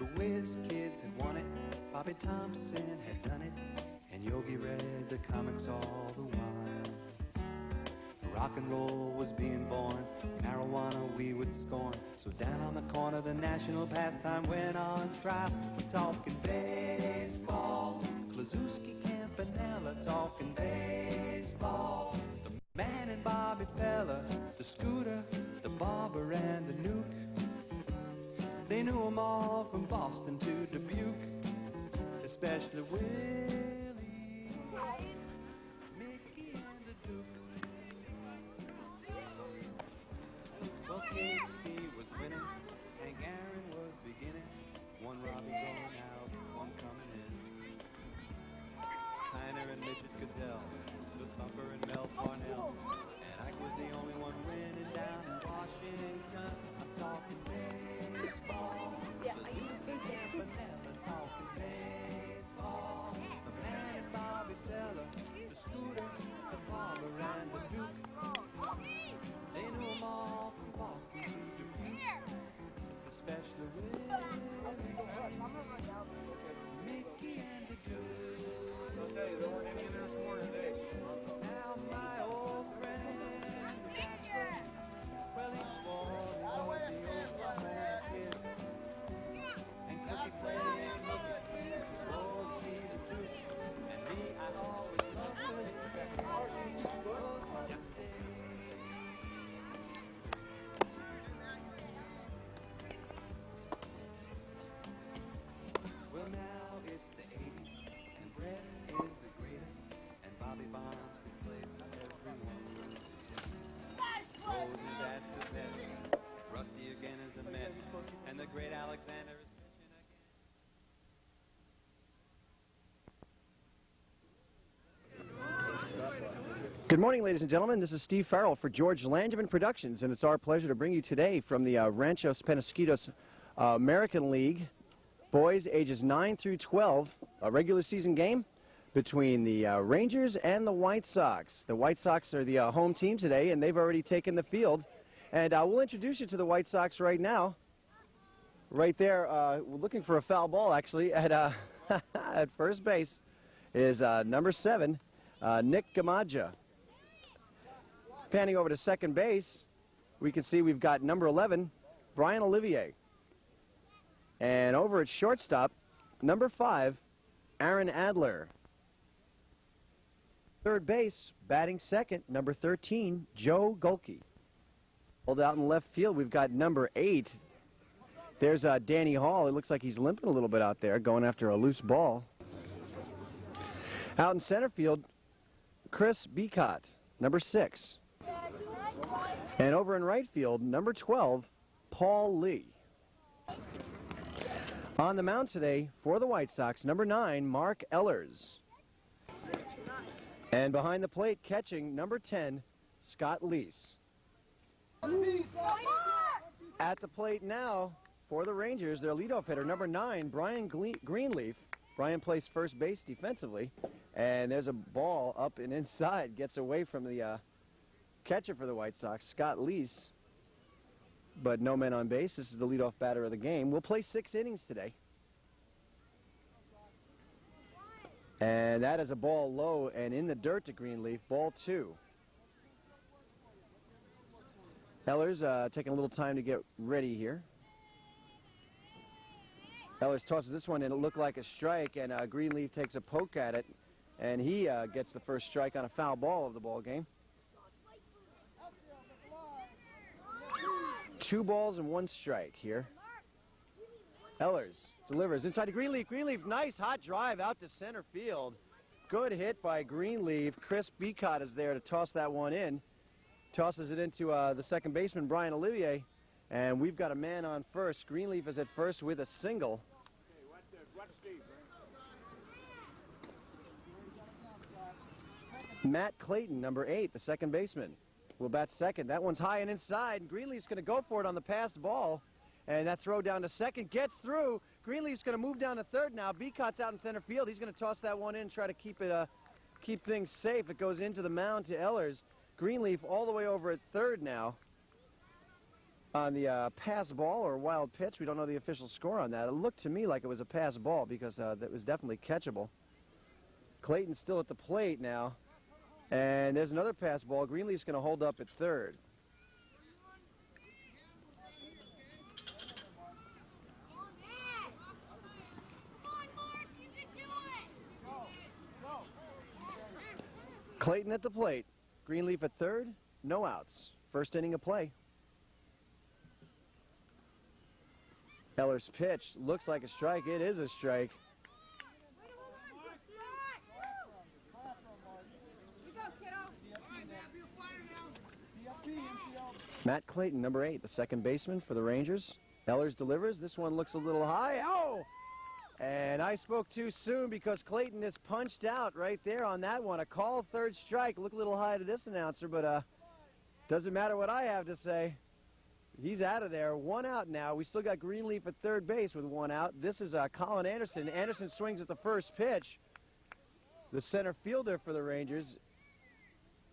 The Whiz Kids had won it, Bobby Thompson had done it, and Yogi read the comics all the while. Rock and roll was being born, marijuana we would scorn. So down on the corner the national pastime went on trial. We're talking baseball, Klazuski, Campanella, talking baseball. The Man and Bobby Fella, the Scooter, the Barber and the Nuke. They knew them all from Boston to Dubuque, especially Willie, Mickey and the Duke. Well, Casey was winning, Hank Aaron was beginning. One Robbie going out, one coming in. Tyner and Midget Goodell, Bill Thumper and Mel Parnell, and Ike was the only one winning down in Washington. I'm talking baseball, Klazuski, Campanella, talking baseball. The Man and Bobby Fella, the Scooter, the Barber and the Duke. They knew them all from Boston to Dubuque, especially Willie, Mickey and the Duke. I'll tell you, there weren't any in there this morning today. Now my old friend, well, he swore he was the Oklahoma kid, and Cookie played hooky to go to see the Duke. And me, I always loved Willie, those were the days. Well, now it's the 80s, and Brett is the greatest, and Bobby Bonds can play for everyone. Rose is at the Met, Rusty again is a Met, and the great Alexander is pitching again. Good morning, ladies and gentlemen. This is Steve Farrell for George Langevin Productions, and it's our pleasure to bring you today from the Ranchos Penasquitos American League boys ages 9 through 12, a regular season game between the Rangers and the White Sox. The White Sox are the home team today, and they've already taken the field. And we'll introduce you to the White Sox right now. Right there, we're looking for a foul ball, actually, at, at first base is number 7, Nick Gamaja. Panning over to second base, we can see we've got number 11, Brian Olivier. And over at shortstop, number 5, Aaron Adler. Third base, batting second, number 13, Joe Gulke. Hold out in left field, we've got number 8. There's Danny Hall. It looks like he's limping a little bit out there, going after a loose ball. Out in center field, Chris Beacott, number 6. And over in right field, number 12, Paul Lee. On the mound today for the White Sox, number 9, Mark Ehlers. And behind the plate, catching, number 10, Scott Leese. At the plate now for the Rangers, their leadoff hitter, number 9, Brian Greenleaf. Brian plays first base defensively, and there's a ball up and inside, gets away from the catcher for the White Sox, Scott Leese. But no men on base. This is the leadoff batter of the game. We'll play 6 innings today. And that is a ball low and in the dirt to Greenleaf, ball 2. Ehlers taking a little time to get ready here. Ehlers tosses this one and it looked like a strike, and Greenleaf takes a poke at it, and he gets the first strike on a foul ball of the ball game. 2 balls and 1 strike here. Ehlers delivers inside to Greenleaf. Greenleaf, nice hot drive out to center field. Good hit by Greenleaf. Chris Beacott is there to toss that one in. Tosses it into the second baseman, Brian Olivier. And we've got a man on first. Greenleaf is at first with a single. Matt Clayton, number 8, the second baseman, will bat second. That one's high and inside. Greenleaf's going to go for it on the passed ball. And that throw down to second gets through. Greenleaf's going to move down to third now. Beacott's out in center field. He's going to toss that one in, try to keep things safe. It goes into the mound to Ehlers. Greenleaf all the way over at third now. on the pass ball or wild pitch. We don't know the official score on that. It looked to me like it was a pass ball because that was definitely catchable. Clayton's still at the plate now. And there's another pass ball. Greenleaf's going to hold up at third. Clayton at the plate. Greenleaf at third. No outs. First inning of play. Eller's pitch looks like a strike. It is a strike. Matt Clayton, number 8, the second baseman for the Rangers. Ellers delivers. This one looks a little high. Oh! And I spoke too soon because Clayton is punched out right there on that one. A call, third strike. Look a little high to this announcer, but doesn't matter what I have to say. He's out of there. One out now. We still got Greenleaf at third base with one out. This is Colin Anderson. Anderson swings at the first pitch. The center fielder for the Rangers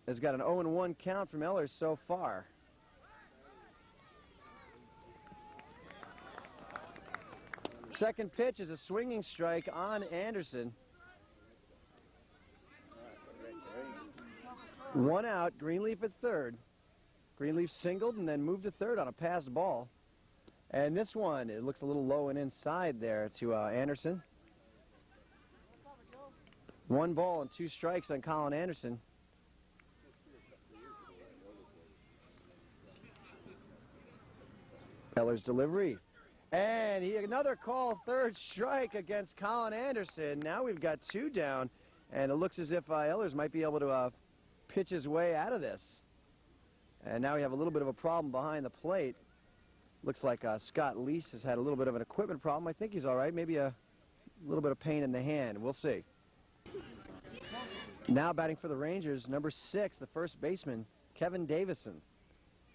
has got an 0-1 count from Ellers so far. Second pitch is a swinging strike on Anderson. One out, Greenleaf at third. Greenleaf singled and then moved to third on a passed ball. And this one, it looks a little low and inside there to Anderson. 1 ball and 2 strikes on Colin Anderson. Eller's delivery. And another call, third strike against Colin Anderson. Now we've got 2 down, and it looks as if Ellers might be able to pitch his way out of this. And now we have a little bit of a problem behind the plate. Looks like Scott Lease has had a little bit of an equipment problem. I think he's all right. Maybe a little bit of pain in the hand. We'll see. Now batting for the Rangers, number 6, the first baseman, Kevin Davison.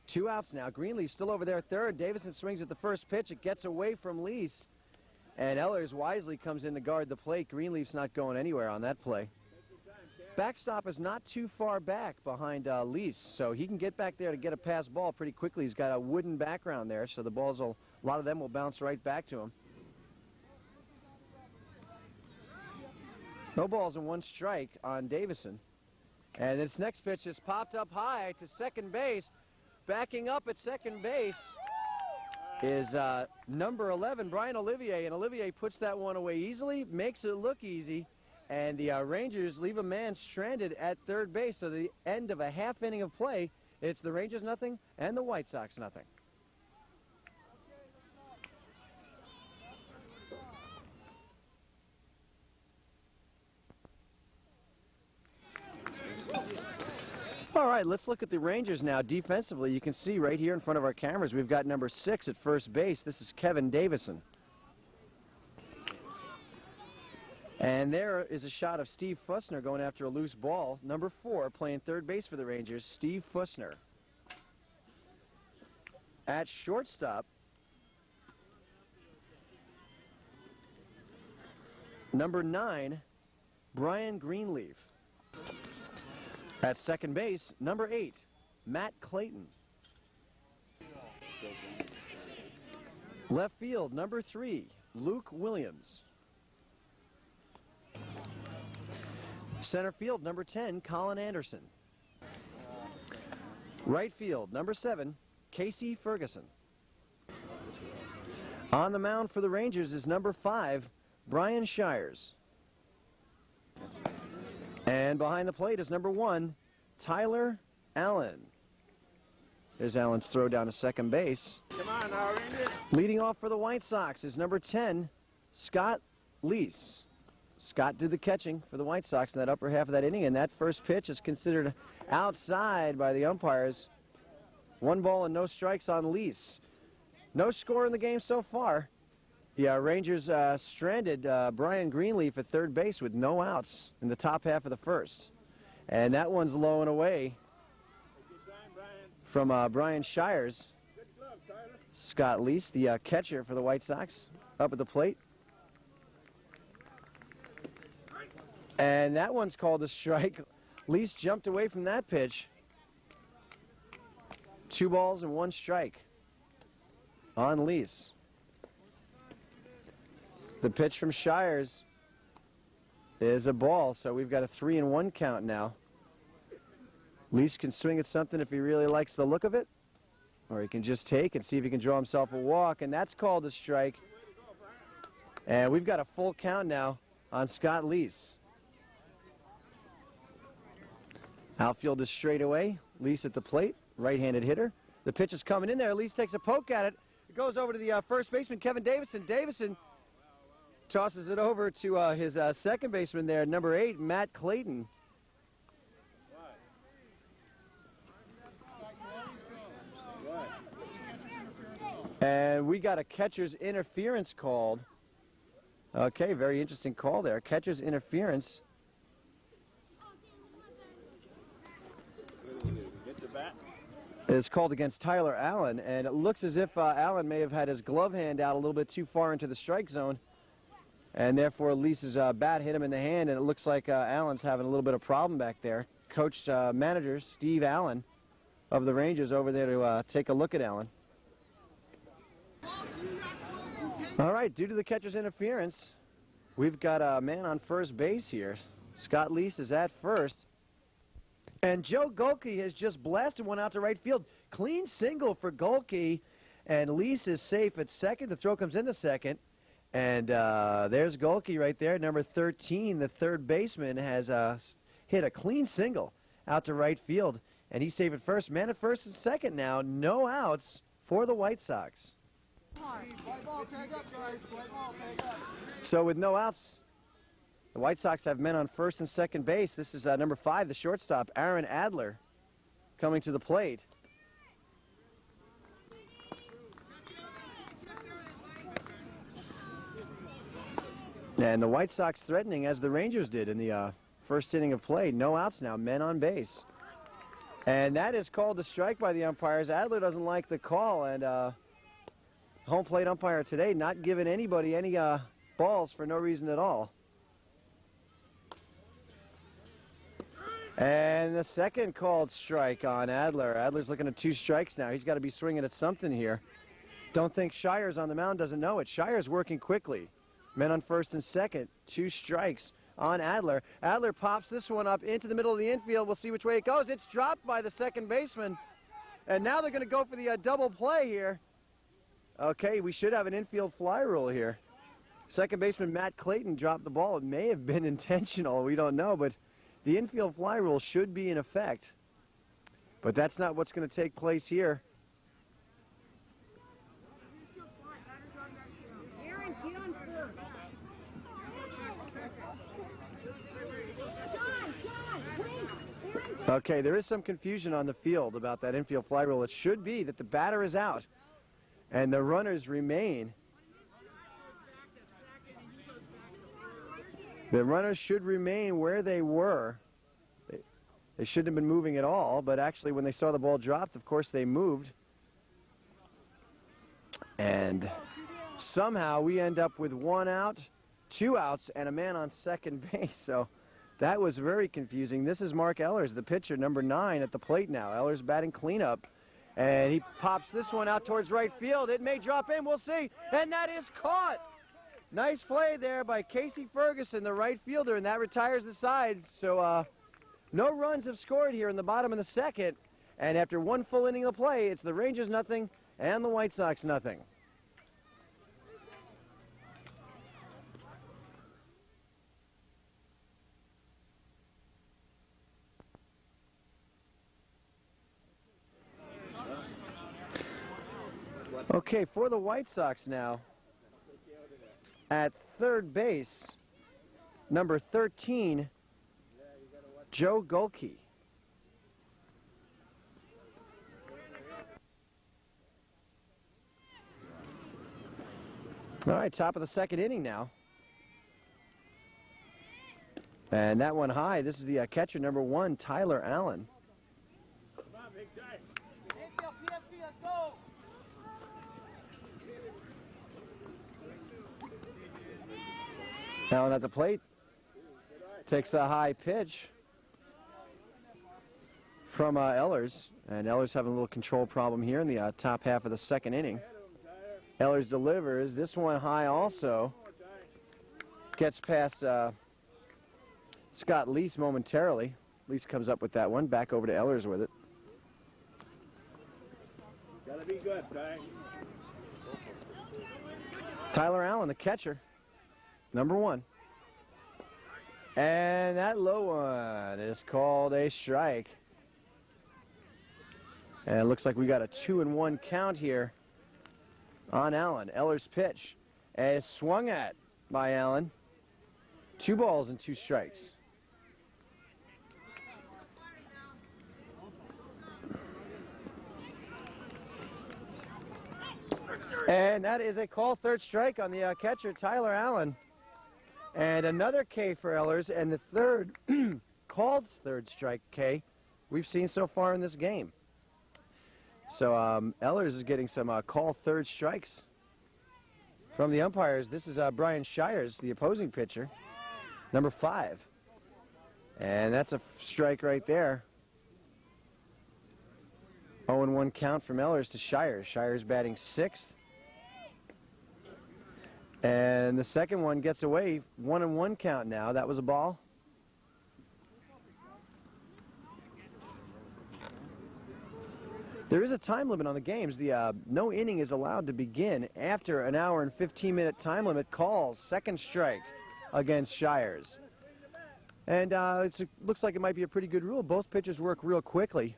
2 outs now. Greenleaf still over there at third. Davison swings at the first pitch. It gets away from Lease. And Ellers wisely comes in to guard the plate. Greenleaf's not going anywhere on that play. Backstop is not too far back behind Lease, so he can get back there to get a pass ball pretty quickly. He's got a wooden background there, so the balls a lot of them will bounce right back to him. No balls and 1 strike on Davison. And this next pitch is popped up high to second base. Backing up at second base is number 11, Brian Olivier. And Olivier puts that one away easily, makes it look easy. And the Rangers leave a man stranded at third base. So the end of a half inning of play, it's the Rangers nothing and the White Sox nothing. All right, let's look at the Rangers now defensively. You can see right here in front of our cameras, we've got number 6 at first base. This is Kevin Davison. And there is a shot of Steve Fussner going after a loose ball. Number 4 playing third base for the Rangers, Steve Fussner. At shortstop, number 9, Brian Greenleaf. At second base, number 8, Matt Clayton. Left field, number 3, Luke Williams. Center field, number 10, Colin Anderson. Right field, number 7, Casey Ferguson. On the mound for the Rangers is number 5, Brian Shires. And behind the plate is number 1, Tyler Allen. There's Allen's throw down to second base. Come on now, Rangers. Leading off for the White Sox is number 10, Scott Lease. Scott did the catching for the White Sox in that upper half of that inning, and that first pitch is considered outside by the umpires. 1 ball and no strikes on Lease. No score in the game so far. The Rangers stranded Brian Greenleaf at third base with no outs in the top half of the first. And that one's low and away from Brian Shires. Scott Lease, the catcher for the White Sox, up at the plate. And that one's called a strike. Lease jumped away from that pitch. 2 balls and 1 strike. on Lease. The pitch from Shires is a ball, so we've got a 3-1 count now. Lease can swing at something if he really likes the look of it, or he can just take and see if he can draw himself a walk, and that's called a strike. And we've got a full count now on Scott Lease. Outfield is straight away. Lease at the plate, right-handed hitter. The pitch is coming in there. Lease takes a poke at it. It goes over to the first baseman, Kevin Davison. Davison tosses it over to his second baseman there, number 8, Matt Clayton. And we got a catcher's interference called. Okay, very interesting call there. Catcher's interference. Is called against Tyler Allen, and it looks as if Allen may have had his glove hand out a little bit too far into the strike zone, and therefore Lease's bat hit him in the hand, and it looks like Allen's having a little bit of problem back there. Coach manager Steve Allen of the Rangers over there to take a look at Allen. All right, due to the catcher's interference, we've got a man on first base here. Scott Lease is at first. And Joe Golke has just blasted one out to right field. Clean single for Golke, and Lease is safe at second. The throw comes into second. And there's Golke right there, number 13. The third baseman has hit a clean single out to right field. And he's safe at first. Man at first and second now. No outs for the White Sox. So with no outs, the White Sox have men on first and second base. This is number 5, the shortstop, Aaron Adler, coming to the plate. And the White Sox threatening, as the Rangers did in the first inning of play. No outs now, men on base. And that is called a strike by the umpires. Adler doesn't like the call, and home plate umpire today not giving anybody any balls for no reason at all. And the second called strike on Adler. Adler's looking at 2 strikes now. He's got to be swinging at something here. Don't think Shires on the mound doesn't know it. Shires working quickly. Men on first and second. 2 strikes on Adler. Adler pops this one up into the middle of the infield. We'll see which way it goes. It's dropped by the second baseman. And now they're going to go for the double play here. Okay, we should have an infield fly rule here. Second baseman Matt Clayton dropped the ball. It may have been intentional. We don't know, but the infield fly rule should be in effect, but that's not what's going to take place here. Okay, there is some confusion on the field about that infield fly rule. It should be that the batter is out and the runners remain. The runners should remain where they were. They shouldn't have been moving at all, but actually when they saw the ball dropped, of course they moved. And somehow we end up with 1 out, 2 outs, and a man on second base. So that was very confusing. This is Mark Ehlers, the pitcher, number 9 at the plate now. Ehlers batting cleanup. And he pops this one out towards right field. It may drop in, we'll see. And that is caught. Nice play there by Casey Ferguson, the right fielder, and that retires the side. So no runs have scored here in the bottom of the second. And after 1 full inning of play, it's the Rangers nothing and the White Sox nothing. Okay, for the White Sox now, at third base, number 13, Joe Golke. All right, top of the second inning now. And that one high, this is the catcher, number 1, Tyler Allen. Allen at the plate, takes a high pitch from Ehlers, and Ehlers having a little control problem here in the top half of the second inning. Ehlers delivers. This one high also. Gets past Scott Leese momentarily. Leese comes up with that one. Back over to Ehlers with it. Gotta be good, Ty. Tyler Allen, the catcher, number 1. And that low one is called a strike. And it looks like we got a 2-1 count here on Allen. Ehlers' pitch is swung at by Allen. 2 balls and 2 strikes. And that is a call third strike on the catcher, Tyler Allen. And another K for Ehlers, and the third called third strike K we've seen so far in this game. So Ehlers is getting some call third strikes from the umpires. This is Brian Shires, the opposing pitcher, number 5. And that's a strike right there. 0-1 count from Ehlers to Shires. Shires batting 6th. And the second one gets away. 1-1 count now. That was a ball. There is a time limit on the games. The no inning is allowed to begin after an hour and 15-minute time limit calls. Second strike against Shires. And it looks like it might be a pretty good rule. Both pitchers work real quickly,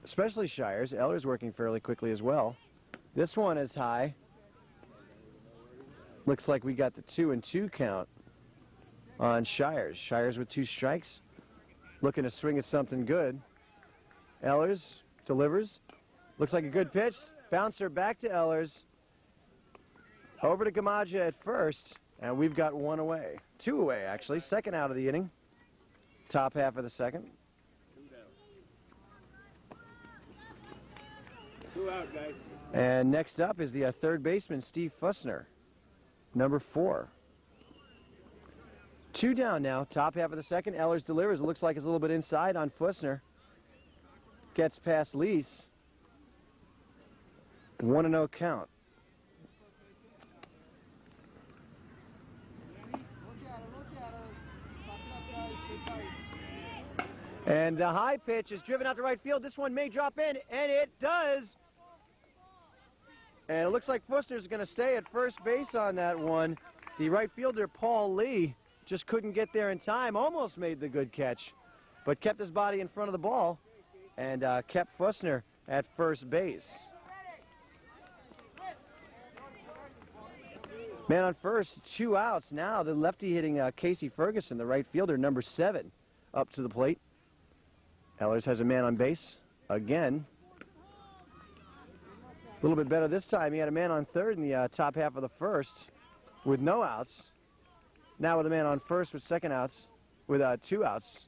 especially Shires. Ehlers working fairly quickly as well. This one is high. Looks like we got the 2-2 count on Shires. Shires with 2 strikes, looking to swing at something good. Ehlers delivers. Looks like a good pitch. Bouncer back to Ehlers. Over to Gamaja at first, and we've got 1 away. 2 away, actually. Second out of the inning. Top half of the second. 2 out, guys. And next up is the third baseman, Steve Fussner, number 4. 2 down now, top half of the second. Ehlers delivers. It looks like it's a little bit inside on Fussner. Gets past Leese. 1-0 count. And the high pitch is driven out to right field. This one may drop in, and it does. And it looks like Fussner's going to stay at first base on that one. The right fielder, Paul Lee, just couldn't get there in time. Almost made the good catch, but kept his body in front of the ball and kept Fussner at first base. Man on first, 2 outs. Now the lefty hitting Casey Ferguson, the right fielder, number 7, up to the plate. Ehlers has a man on base again. A little bit better this time. He had a man on third in the top half of the first with no outs. Now with a man on first with 2 outs, with 2 outs.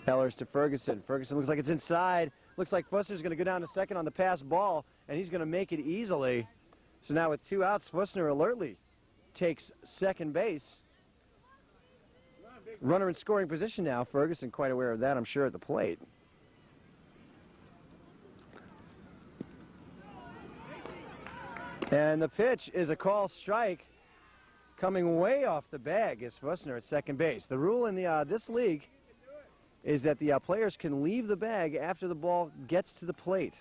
Ehlers to Ferguson. Ferguson looks like it's inside. Looks like Fussner's going to go down to second on the pass ball, and he's going to make it easily. So now with 2 outs, Fussner alertly takes second base. Runner in scoring position now. Ferguson quite aware of that, I'm sure, at the plate. And the pitch is a call strike. Coming way off the bag is Fussner at second base. The rule in this league is that the players can leave the bag after the ball gets to the plate.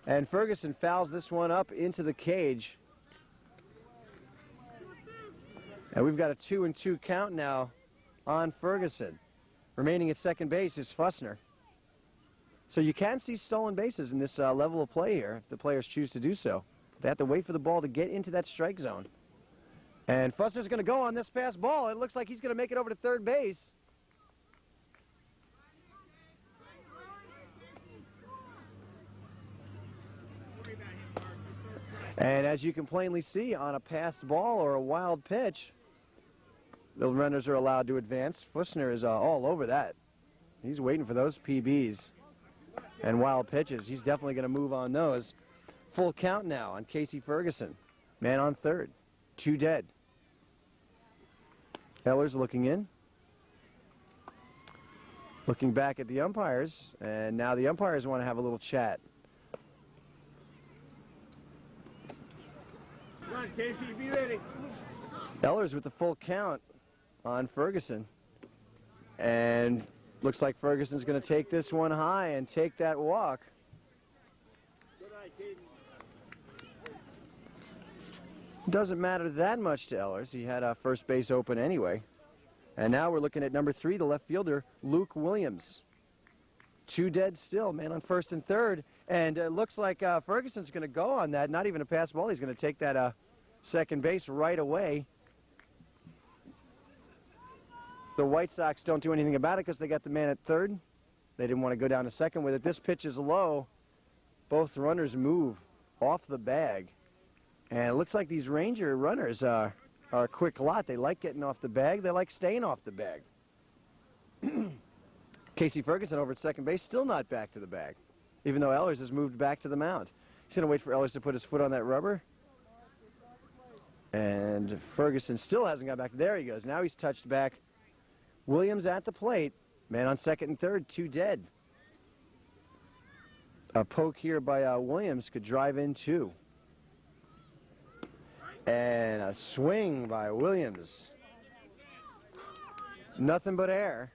And Ferguson fouls this one up into the cage. And we've got a 2-2 count now on Ferguson. Remaining at second base is Fussner. So you can see stolen bases in this level of play here if the players choose to do so. They have to wait for the ball to get into that strike zone. And Fussner's going to go on this pass ball. It looks like he's going to make it over to third base. And as you can plainly see, on a passed ball or a wild pitch, the runners are allowed to advance. Fussner is all over that. He's waiting for those PBs and wild pitches. He's definitely going to move on those. Full count now on Casey Ferguson. Man on third. 2 dead. Ehlers looking in. Looking back at the umpires, and now the umpires want to have a little chat. Come on, Casey, be ready. Ellers with the full count on Ferguson. And looks like Ferguson's going to take this one high and take that walk. Good eye, Casey. Doesn't matter that much to Ellers. He had first base open anyway. And now we're looking at number 3, the left fielder, Luke Williams. 2 dead still, man on first and third. And it looks like Ferguson's going to go on that. Not even a pass ball. He's going to take that second base right away. The White Sox don't do anything about it because they got the man at third. They didn't want to go down to second with it. This pitch is low. Both runners move off the bag. And it looks like these Ranger runners are a quick lot. They like getting off the bag. They like staying off the bag. Casey Ferguson over at second base, still not back to the bag, even though Ellers has moved back to the mound. He's going to wait for Ellers to put his foot on that rubber. And Ferguson still hasn't got back. There he goes. Now he's touched back. Williams at the plate. Man on second and third, 2 dead. A poke here by Williams could drive in 2. And a swing by Williams. Nothing but air.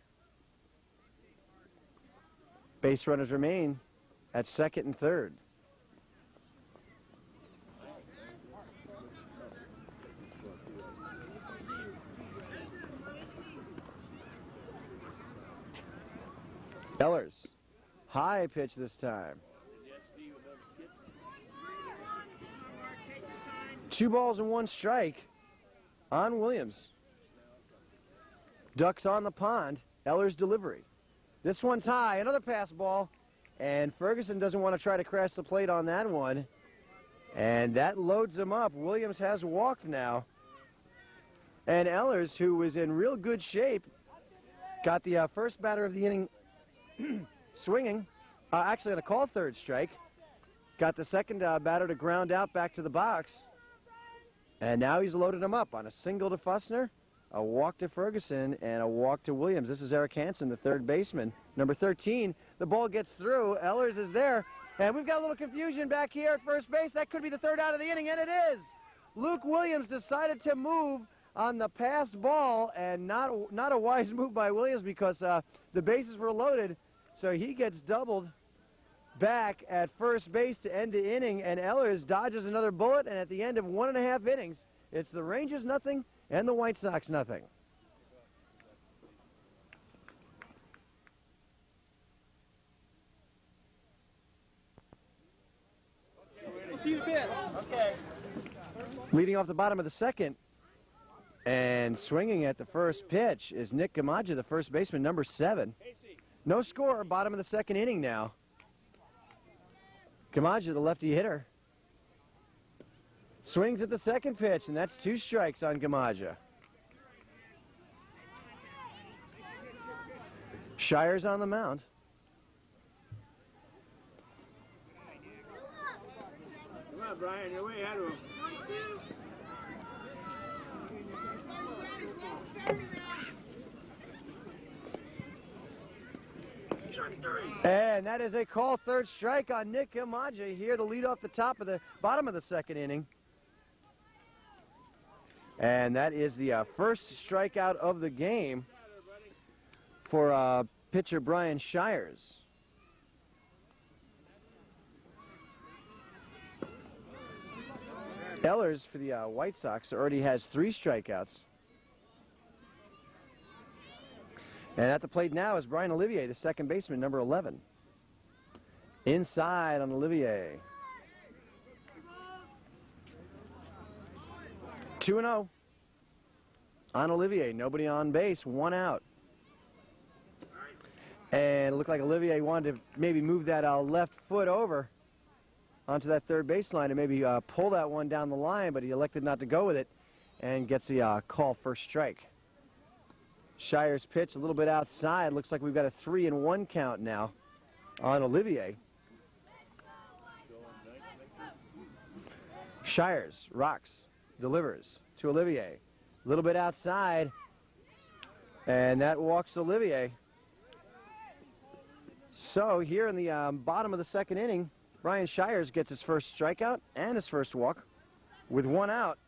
Base runners remain at second and third. Ellers, high pitch this time. 2 balls and 1 strike on Williams. Ducks on the pond. Ellers delivery. This one's high. Another pass ball. And Ferguson doesn't want to try to crash the plate on that one. And that loads him up. Williams has walked now. And Ellers, who was in real good shape, got the first batter of the inning swinging. Actually on a call third strike. Got the second batter to ground out back to the box. And now he's loaded him up on a single to Fussner, a walk to Ferguson, and a walk to Williams. This is Eric Hansen, the third baseman. Number 13, the ball gets through. Ellers is there. And we've got a little confusion back here at first base. That could be the third out of the inning, and it is. Luke Williams decided to move on the passed ball, and not a wise move by Williams because the bases were loaded. So he gets doubled back at first base to end the inning, and Ellers dodges another bullet, and at the end of 1.5 innings, it's the Rangers nothing and the White Sox nothing. We'll see you a bit. Okay. Leading off the bottom of the second and swinging at the first pitch is Nick Gamaja, the first baseman, number 7. No score, bottom of the second inning now. Gamaja, the lefty hitter, swings at the second pitch, and that's 2 strikes on Gamaja. Shire's on the mound. Come on, Brian, you're way ahead of him. And that is a call third strike on Nick Gamaja here to lead off the bottom of the second inning. And that is the first strikeout of the game for pitcher Brian Shires. Ellers for the White Sox already has 3 strikeouts. And at the plate now is Brian Olivier, the second baseman, number 11. Inside on Olivier. 2-0 on Olivier. Nobody on base, 1 out. And it looked like Olivier wanted to maybe move that left foot over onto that third baseline and maybe pull that one down the line, but he elected not to go with it and gets the call first strike. Shire's pitch a little bit outside. Looks like we've got a 3-1 count now on Olivier. Shires rocks, delivers to Olivier. A little bit outside, and that walks Olivier. So here in the bottom of the second inning, Brian Shires gets his first strikeout and his first walk. With one out,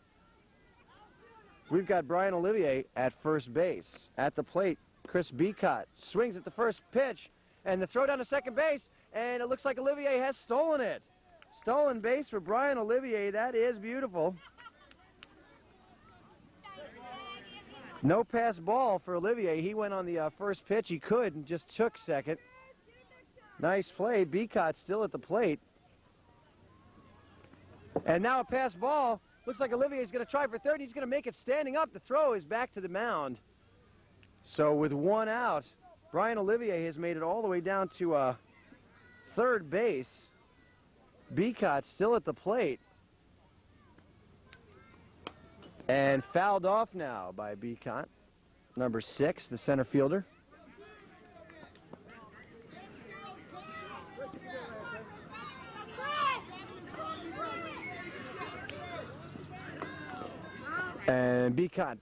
we've got Brian Olivier at first base. At the plate, Chris Beacott swings at the first pitch, and the throw down to second base, and it looks like Olivier has stolen it. Stolen base for Brian Olivier. That is beautiful. No pass ball for Olivier. He went on the first pitch he could and just took second. Nice play. Beacott still at the plate. And now a pass ball. Looks like Olivier's going to try for third. He's going to make it standing up. The throw is back to the mound. So with one out, Brian Olivier has made it all the way down to third base. Beacott still at the plate. And fouled off now by Beacott, number 6, the center fielder. And Beacott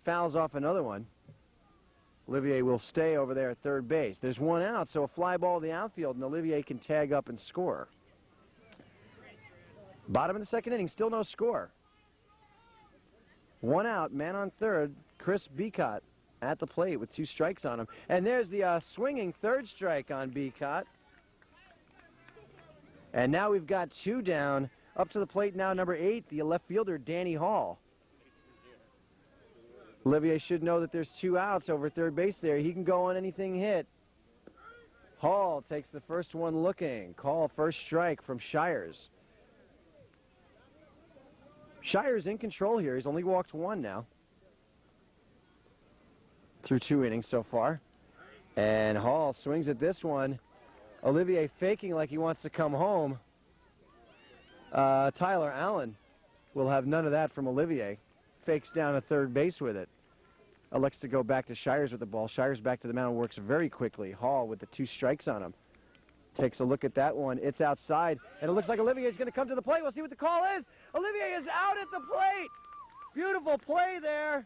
fouls off another one. Olivier will stay over there at third base. There's one out, so a fly ball to the outfield, and Olivier can tag up and score. Bottom of the second inning, still no score. One out, man on third, Chris Beacott at the plate with 2 strikes on him. And there's the swinging third strike on Beacott. And now we've got 2 down. Up to the plate now, number 8, the left fielder, Danny Hall. Olivier should know that there's 2 outs over third base there. He can go on anything hit. Hall takes the first one looking. Call first strike from Shires. Shires in control here. He's only walked 1 now. Through 2 innings so far. And Hall swings at this one. Olivier faking like he wants to come home. Tyler Allen will have none of that from Olivier. Fakes down to third base with it. Elects to go back to Shires with the ball. Shires back to the mound, works very quickly. Hall with the 2 strikes on him. Takes a look at that one. It's outside, and it looks like Olivier is going to come to the plate. We'll see what the call is. Olivier is out at the plate. Beautiful play there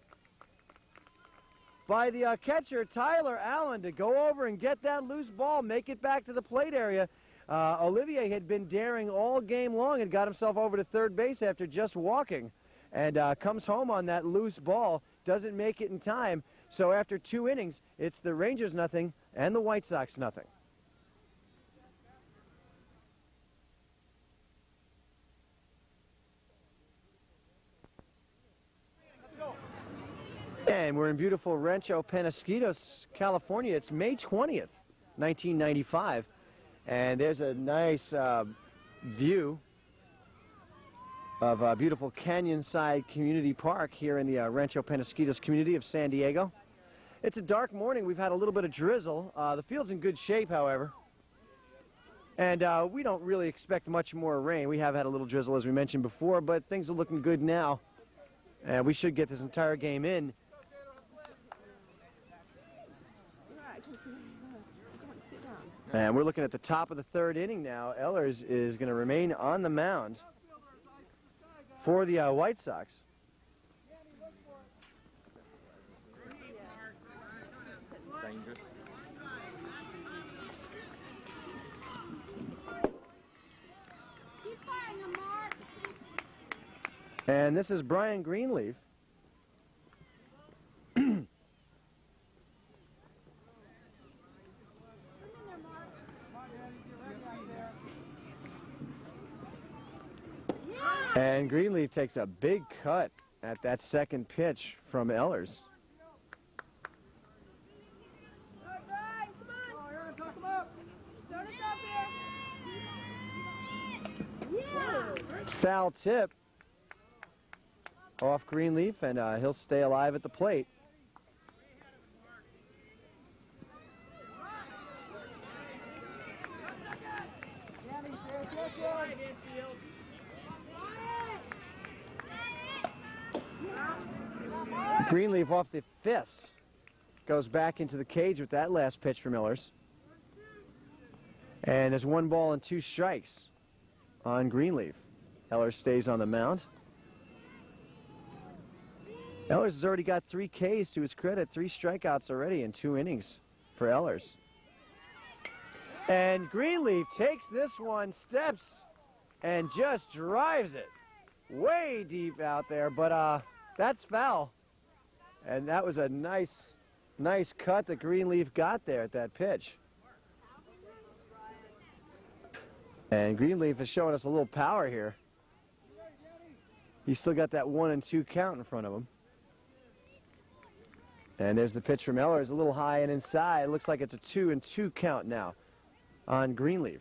by the catcher, Tyler Allen, to go over and get that loose ball, make it back to the plate area. Olivier had been daring all game long and got himself over to third base after just walking, and comes home on that loose ball. Doesn't make it in time. So after 2 innings, it's the Rangers nothing and the White Sox nothing. And we're in beautiful Rancho Penasquitos, California. It's May 20th, 1995. And there's a nice view of beautiful Canyonside Community Park here in the Rancho Penasquitos community of San Diego. It's a dark morning. We've had a little bit of drizzle. The field's in good shape, however. And we don't really expect much more rain. We have had a little drizzle, as we mentioned before, but things are looking good now. And we should get this entire game in. And we're looking at the top of the third inning now. Ehlers is going to remain on the mound for the White Sox. Dangerous. And this is Brian Greenleaf. And Greenleaf takes a big cut at that second pitch from Ehlers. Foul tip off Greenleaf, and he'll stay alive at the plate. Greenleaf off the fist goes back into the cage with that last pitch from Ehlers. And there's 1 ball and 2 strikes on Greenleaf. Ehlers stays on the mound. Ehlers has already got 3 Ks to his credit, 3 strikeouts already in 2 innings for Ehlers. And Greenleaf takes this one, steps, and just drives it way deep out there. But that's foul. And that was a nice cut that Greenleaf got there at that pitch. And Greenleaf is showing us a little power here. He's still got that 1-2 count in front of him. And there's the pitch from Eller. It's a little high and inside. It looks like it's a 2-2 count now on Greenleaf.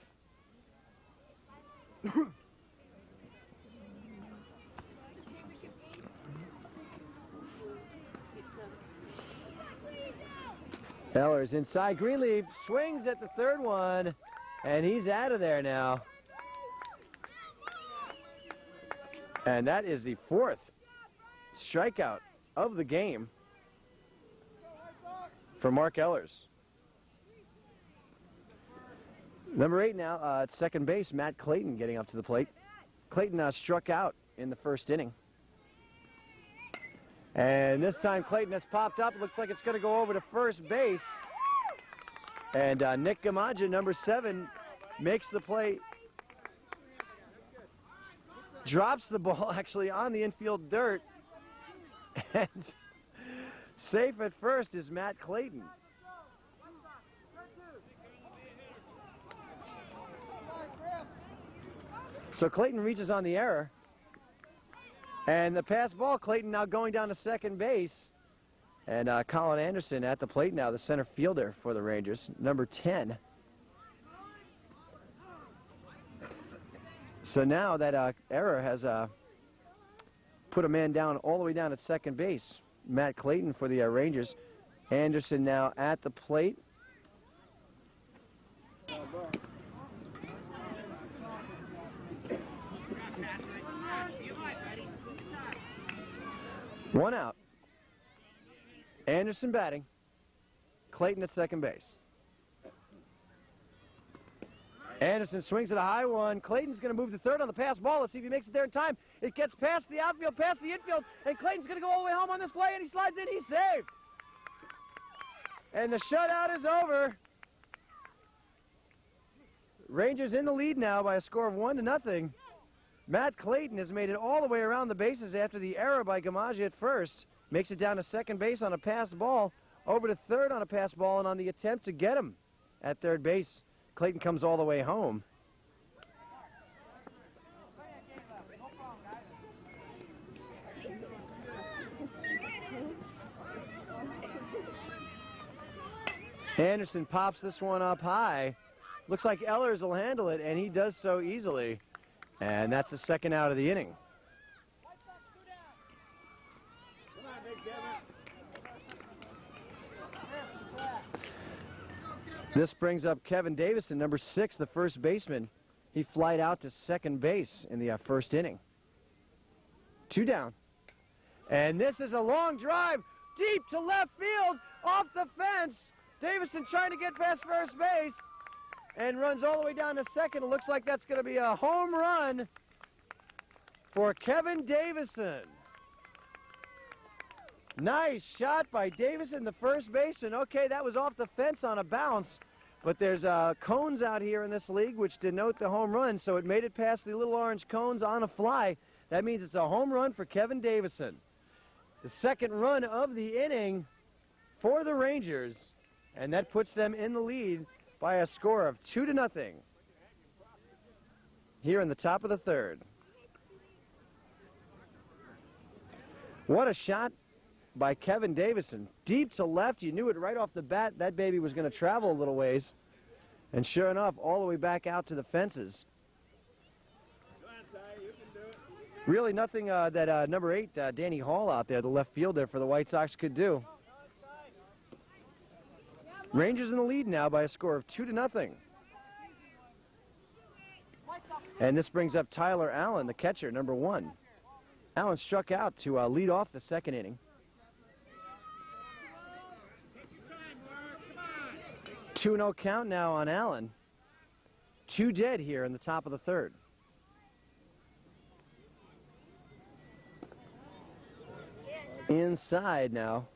Eller's inside. Greenleaf swings at the third one, and he's out of there now. And that is the 4th strikeout of the game for Mark Ehlers. Number 8 now at second base, Matt Clayton getting up to the plate. Clayton struck out in the first inning. And this time Clayton has popped up. Looks like it's going to go over to first base. And Nick Gamaja, number 7, makes the play. Drops the ball actually on the infield dirt. And safe at first is Matt Clayton. So Clayton reaches on the error. And the pass ball, Clayton now going down to second base. And Colin Anderson at the plate now, the center fielder for the Rangers, number 10. So now that error has put a man down all the way down at second base. Matt Clayton for the Rangers. Anderson now at the plate. One out. Anderson batting. Clayton at second base. Anderson swings at a high one. Clayton's going to move to third on the pass ball. Let's see if he makes it there in time. It gets past the outfield, past the infield, and Clayton's going to go all the way home on this play, and he slides in. He's safe. And the shutout is over. Rangers in the lead now by a score of 1-0. Matt Clayton has made it all the way around the bases after the error by Gamaja at first. Makes it down to second base on a passed ball, over to third on a passed ball, and on the attempt to get him at third base, Clayton comes all the way home. Anderson pops this one up high. Looks like Ehlers will handle it, and he does so easily. And that's the second out of the inning. This brings up Kevin Davison, number 6, the first baseman. He flied out to second base in the first inning. 2 down. And this is a long drive deep to left field, off the fence. Davison trying to get past first base and runs all the way down to second. It looks like that's going to be a home run for Kevin Davison. Nice shot by Davison, the first baseman. Okay, that was off the fence on a bounce, but there's cones out here in this league which denote the home run, so it made it past the little orange cones on a fly. That means it's a home run for Kevin Davison. The second run of the inning for the Rangers, and that puts them in the lead by a score of 2-0 here in the top of the third. What a shot by Kevin Davison. Deep to left. You knew it right off the bat. That baby was going to travel a little ways. And sure enough, all the way back out to the fences. Really nothing that number 8, Danny Hall out there, the left fielder for the White Sox, could do. Rangers in the lead now by a score of 2-0. And this brings up Tyler Allen, the catcher, number 1. Allen struck out to lead off the second inning. 2-0 count now on Allen. 2 dead here in the top of the third. Inside now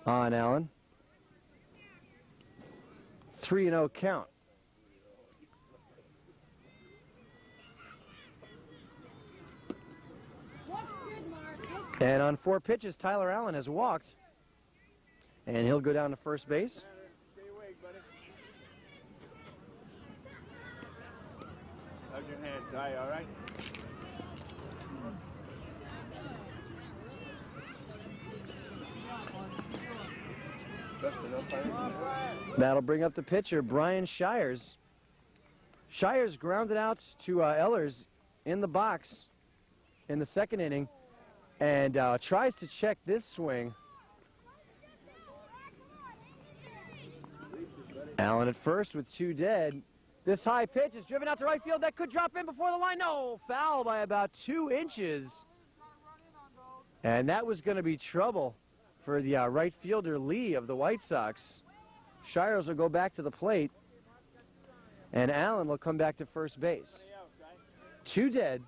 on Allen. 3-0 count. And on 4 pitches, Tyler Allen has walked. And he'll go down to first base. Stay awake, buddy. How's your hand, Ty? All right? That'll bring up the pitcher, Brian Shires. Shires grounded out to Ehlers in the box in the second inning and tries to check this swing. Allen at first with 2 dead. This high pitch is driven out to right field. That could drop in before the line. No, foul by about 2 inches. And that was going to be trouble for the right fielder, Lee, of the White Sox. Shires will go back to the plate, and Allen will come back to first base. 2 dead.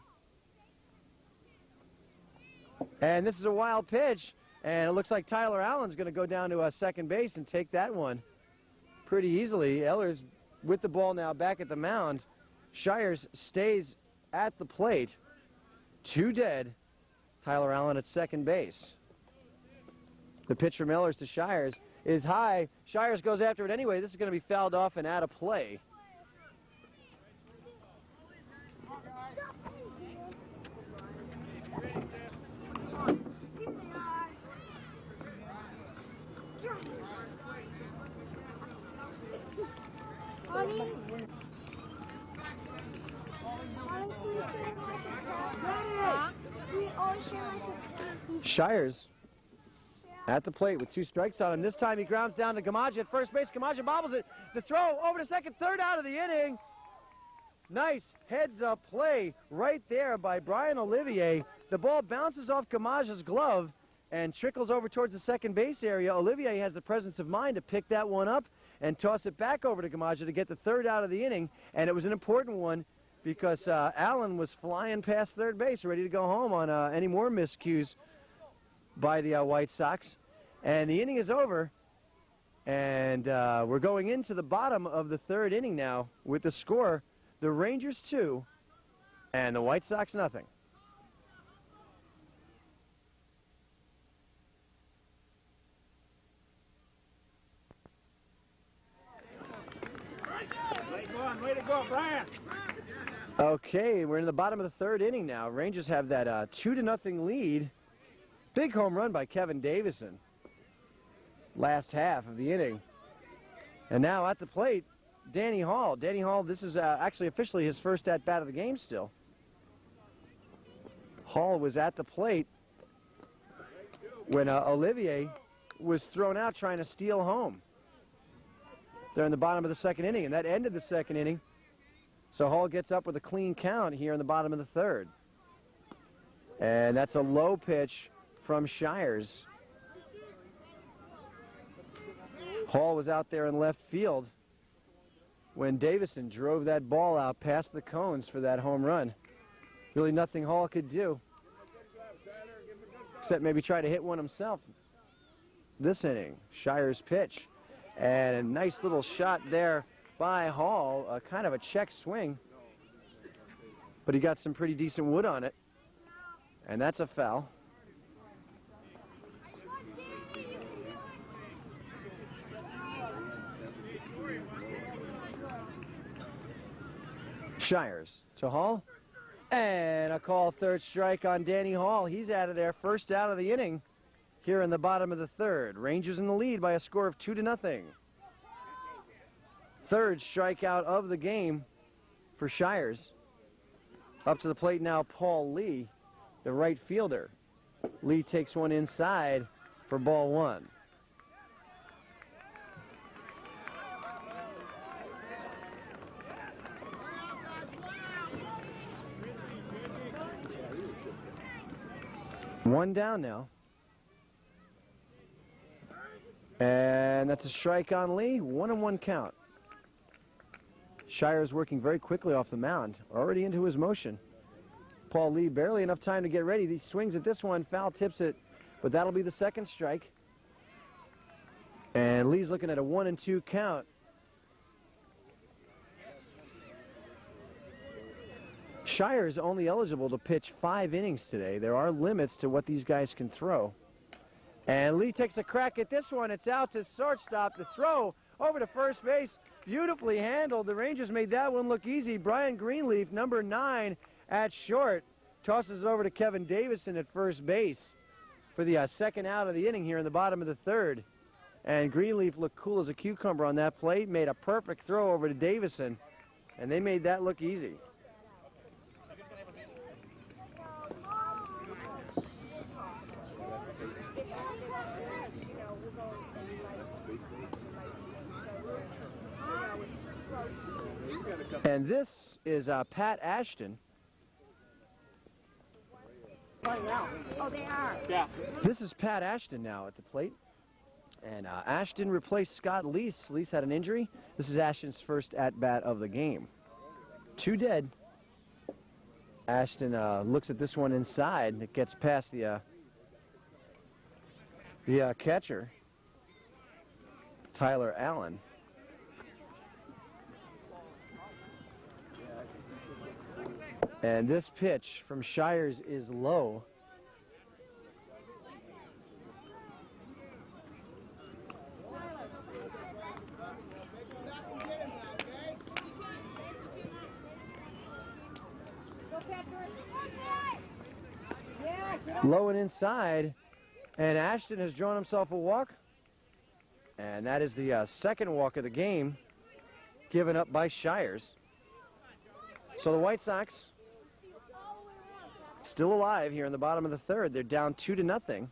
And this is a wild pitch, and it looks like Tyler Allen's going to go down to second base and take that one pretty easily. Ehlers with the ball now back at the mound. Shires stays at the plate. 2 dead. Tyler Allen at second base. The pitch from Ehlers to Shires is high. Shires goes after it anyway. This is going to be fouled off and out of play. Shires at the plate with 2 strikes on him. This time he grounds down to Gamaja at first base. Gamaja bobbles it. The throw over to second, 3rd out of the inning. Nice heads-up play right there by Brian Olivier. The ball bounces off Gamaja's glove and trickles over towards the second base area. Olivier has the presence of mind to pick that one up and toss it back over to Gamaja to get the 3rd out of the inning. And it was an important one because Allen was flying past third base, ready to go home on any more miscues by the White Sox. And the inning is over, and we're going into the bottom of the 3rd inning now with the score, the Rangers 2 and the White Sox nothing. Way to go, Brian. Okay, we're in the bottom of the 3rd inning now. Rangers have that 2-0 lead. Big home run by Kevin Davison last half of the inning. And now at the plate, Danny Hall. Danny Hall, this is actually officially his first at-bat of the game still. Hall was at the plate when Olivier was thrown out trying to steal home. They're in the bottom of the 2nd inning, and that ended the 2nd inning. So Hall gets up with a clean count here in the bottom of the 3rd. And that's a low pitch from Shires. Hall was out there in left field when Davison drove that ball out past the cones for that home run. Really nothing Hall could do except maybe try to hit one himself this inning. Shires pitch. And a nice little shot there by Hall, kind of a check swing. But he got some pretty decent wood on it. And that's a foul. Shires to Hall. And a call, 3rd strike on Danny Hall. He's out of there, 1st out of the inning. Here in the bottom of the 3rd. Rangers in the lead by a score of 2-0. 3rd strikeout of the game for Shires. Up to the plate now, Paul Lee, the right fielder. Lee takes one inside for ball 1. One down now. And that's a strike on Lee, 1-1 count. Shires working very quickly off the mound, already into his motion. Paul Lee barely enough time to get ready. He swings at this one, foul tips it, but that'll be the 2nd strike. And Lee's looking at a 1-2 count Shire is only eligible to pitch 5 innings today. There are limits to what these guys can throw. And Lee takes a crack at this one. It's out to shortstop. The throw over to first base. Beautifully handled. The Rangers made that one look easy. Brian Greenleaf, number 9 at short, tosses it over to Kevin Davison at first base for the second out of the inning here in the bottom of the third. And Greenleaf looked cool as a cucumber on that plate, made a perfect throw over to Davison, and they made that look easy. And this is Pat Ashton. Oh, they are. Yeah. This is Pat Ashton now at the plate. And Ashton replaced Scott Leese. Leese had an injury. This is Ashton's first at-bat of the game. 2 dead. Ashton looks at this one inside. It gets past the catcher, Tyler Allen. And this pitch from Shires is low. Low and inside, and Ashton has drawn himself a walk, and that is the second walk of the game given up by Shires. So the White Sox still alive here in the bottom of the third. They're down 2-0.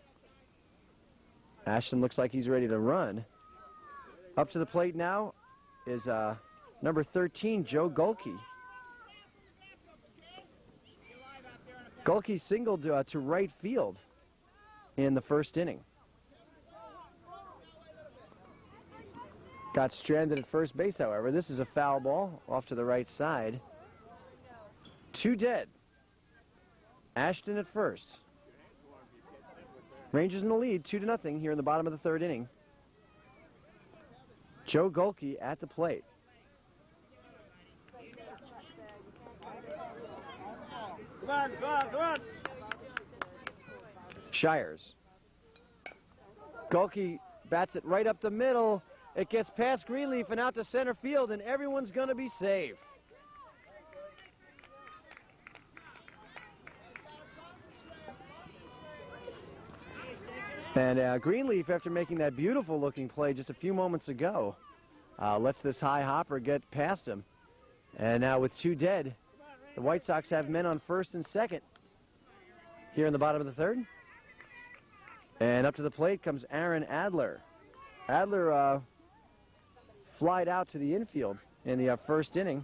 Ashton looks like he's ready to run. Up to the plate now is number 13, Joe Gulke. Gulke singled to right field in the first inning. Got stranded at first base, however. This is a foul ball off to the right side. 2 dead. Ashton at first. Rangers in the lead, 2-0 here in the bottom of the third inning. Joe Gulke at the plate. Come on. Shires. Gulke bats it right up the middle. It gets past Greenleaf and out to center field, and everyone's going to be safe. And Greenleaf, after making that beautiful-looking play just a few moments ago, lets this high hopper get past him. And now with 2 dead, the White Sox have men on first and second here in the bottom of the third. And up to the plate comes Aaron Adler. Adler flied out to the infield in the first inning.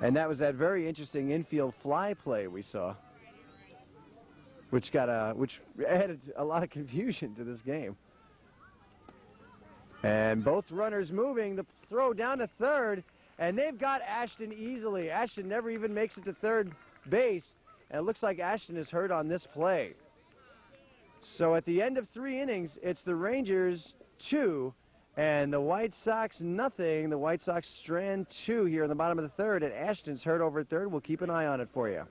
And that was that very interesting infield fly play we saw, which added a lot of confusion to this game. And both runners moving, the throw down to third, and they've got Ashton easily. Ashton never even makes it to third base, and it looks like Ashton is hurt on this play. So at the end of 3 innings, it's the Rangers 2 and the White Sox nothing. The White Sox strand 2 here in the bottom of the third, and Ashton's hurt over at third. We'll keep an eye on it for you.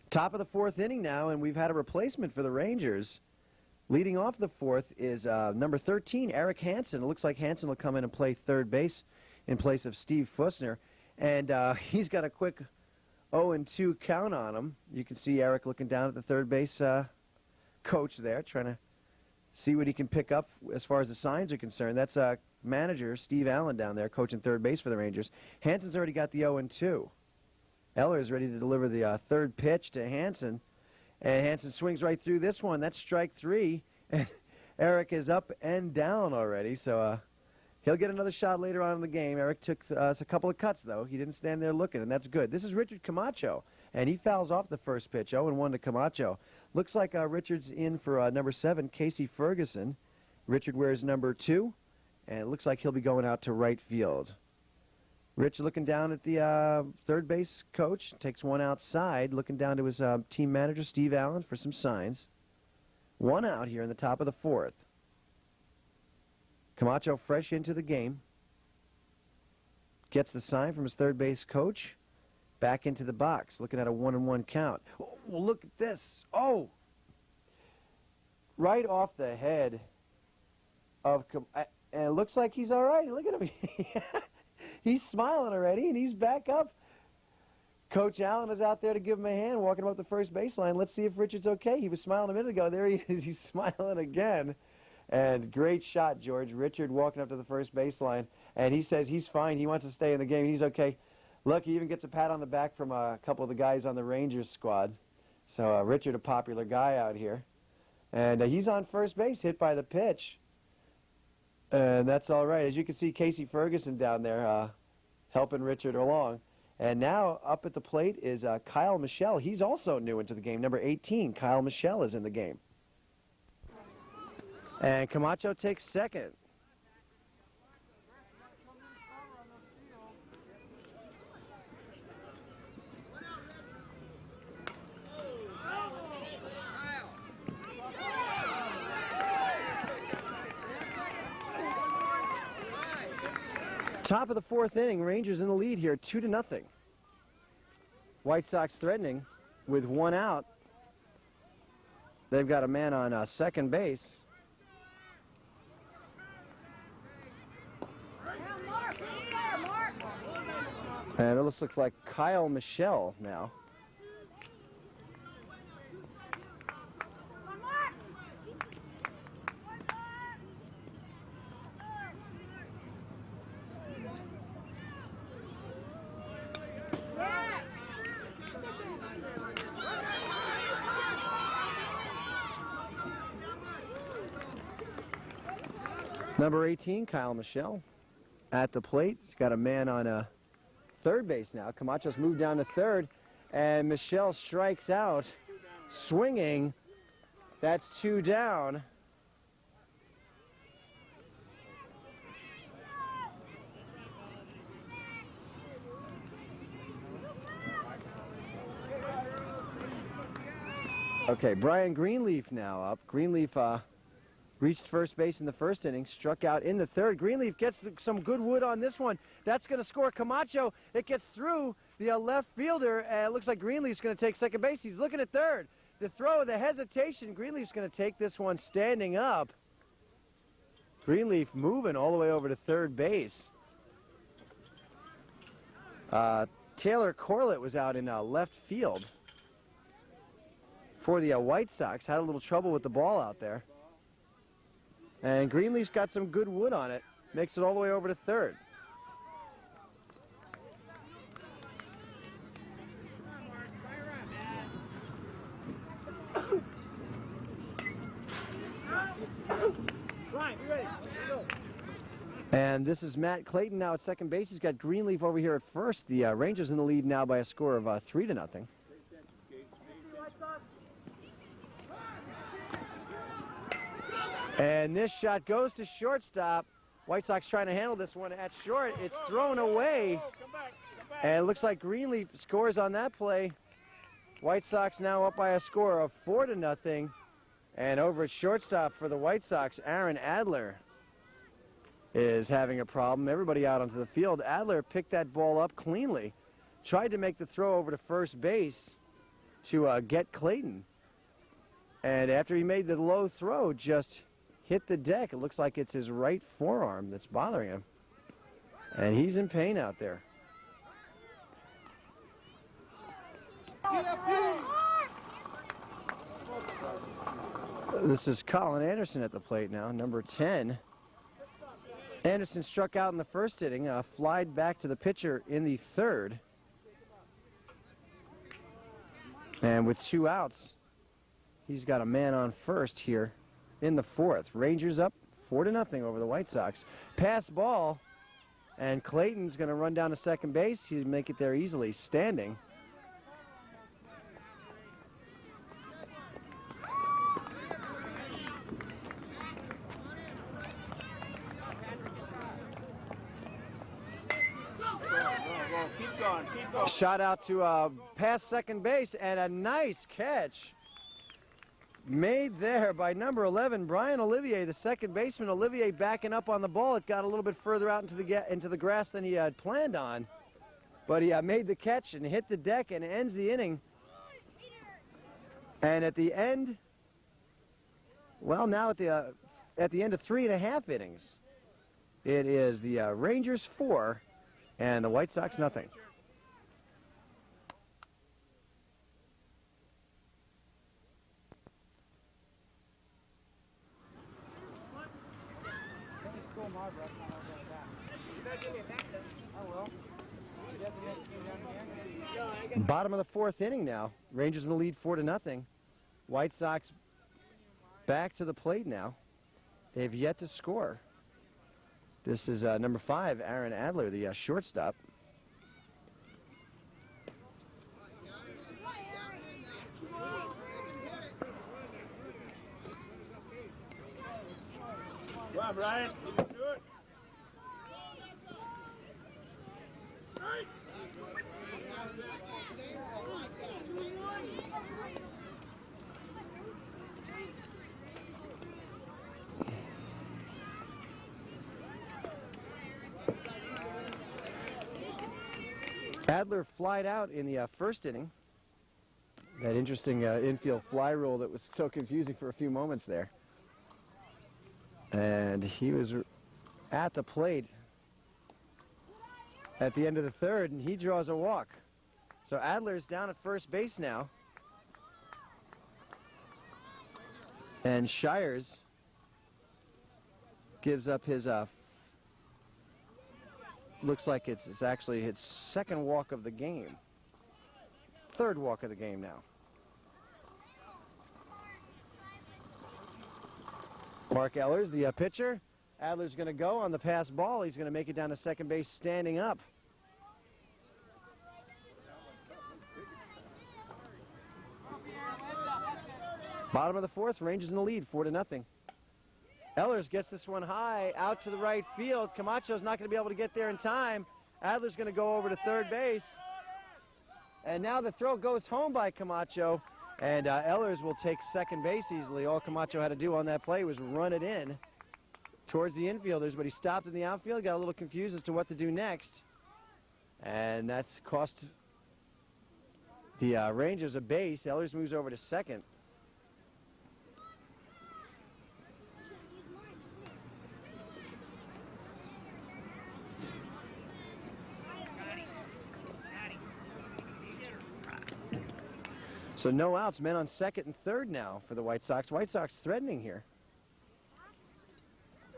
Top of the 4th inning now, and we've had a replacement for the Rangers. Leading off the 4th is number 13, Eric Hansen. It looks like Hansen will come in and play third base in place of Steve Fussner. And he's got a quick 0-2 count on him. You can see Eric looking down at the third base coach there, trying to see what he can pick up as far as the signs are concerned. That's manager Steve Allen down there coaching third base for the Rangers. Hansen's already got the 0-2. Eller is ready to deliver the third pitch to Hansen. And Hansen swings right through this one. That's strike 3. And Eric is up and down already. So he'll get another shot later on in the game. Eric took a couple of cuts, though. He didn't stand there looking, and that's good. This is Richard Camacho. And he fouls off the first pitch, 0-1 to Camacho. Looks like Richard's in for number 7, Casey Ferguson. Richard wears number 2. And it looks like he'll be going out to right field. Rich looking down at the third base coach, takes one outside, looking down to his team manager, Steve Allen, for some signs. 1 out here in the top of the 4th. Camacho fresh into the game. Gets the sign from his third base coach. Back into the box, looking at a 1-1 count. Oh, look at this. Oh! Right off the head of and it looks like he's all right. Look at him. He's smiling already, and he's back up. Coach Allen is out there to give him a hand, walking him up the first baseline. Let's see if Richard's okay. He was smiling a minute ago. There he is. He's smiling again. And great shot, George. Richard walking up to the first baseline, and he says he's fine. He wants to stay in the game. He's okay. Look, he even gets a pat on the back from a couple of the guys on the Rangers squad. So Richard, a popular guy out here. And he's on first base, hit by the pitch. And that's all right. As you can see, Casey Ferguson down there helping Richard along. And now up at the plate is Kyle Michelle. He's also new into the game. Number 18, Kyle Michelle is in the game. And Camacho takes second. Top of the fourth inning, Rangers in the lead here, 2-0. White Sox threatening with one out. They've got a man on second base. And it looks like Kyle Michelle now. Number 18, Kyle Michelle, at the plate. He's got a man on third base now. Camacho's moved down to third, and Michelle strikes out, swinging. That's 2 down. Okay, Brian Greenleaf now up. Greenleaf reached first base in the first inning, struck out in the third. Greenleaf gets some good wood on this one. That's going to score Camacho. It gets through the left fielder, and it looks like Greenleaf's going to take second base. He's looking at third. The throw, the hesitation, Greenleaf's going to take this one standing up. Greenleaf moving all the way over to third base. Taylor Corlett was out in left field for the White Sox. Had a little trouble with the ball out there. And Greenleaf's got some good wood on it. Makes it all the way over to third. And this is Matt Clayton now at second base. He's got Greenleaf over here at first. The Rangers in the lead now by a score of 3-0. And this shot goes to shortstop. White Sox trying to handle this one at short. It's thrown away. And it looks like Greenleaf scores on that play. White Sox now up by a score of 4-0. And over at shortstop for the White Sox, Aaron Adler is having a problem. Everybody out onto the field. Adler picked that ball up cleanly. Tried to make the throw over to first base to get Clayton. And after he made the low throw, just hit the deck. It looks like it's his right forearm that's bothering him. And he's in pain out there. This is Colin Anderson at the plate now, number 10. Anderson struck out in the first inning, flied back to the pitcher in the third. And with 2 outs, he's got a man on first here in the fourth. Rangers up 4-0 over the White Sox. Pass ball, and Clayton's going to run down to second base. He'll make it there easily, standing. Keep going. Shot out to past second base, and a nice catch Made there by number 11, Brian Olivier, the second baseman. Olivier backing up on the ball. It got a little bit further out into the grass than he had planned on. But he made the catch and hit the deck and ends the inning. And at the end, well, now at the end of 3.5 innings, it is the Rangers 4 and the White Sox nothing. Bottom of the 4th inning now. Rangers in the lead 4-0. White Sox back to the plate now. They've yet to score. This is number 5, Aaron Adler, the shortstop. Come on, Brian. You can do it. Adler flied out in the first inning. That interesting infield fly rule that was so confusing for a few moments there. And he was at the plate at the end of the 3rd, and he draws a walk. So Adler's down at first base now. And Shires gives up his, looks like it's actually his 2nd walk of the game. 3rd walk of the game now. Mark Ehlers, the pitcher. Adler's going to go on the pass ball. He's going to make it down to second base standing up. Bottom of the 4th, Rangers in the lead, 4-0. Ehlers gets this one high out to the right field. Camacho's not going to be able to get there in time. Adler's going to go over to third base. And now the throw goes home by Camacho. And Ehlers will take second base easily. All Camacho had to do on that play was run it in towards the infielders, but he stopped in the outfield, got a little confused as to what to do next. And that cost the Rangers a base. Ehlers moves over to second. So no outs, men on second and third now for the White Sox. White Sox threatening here.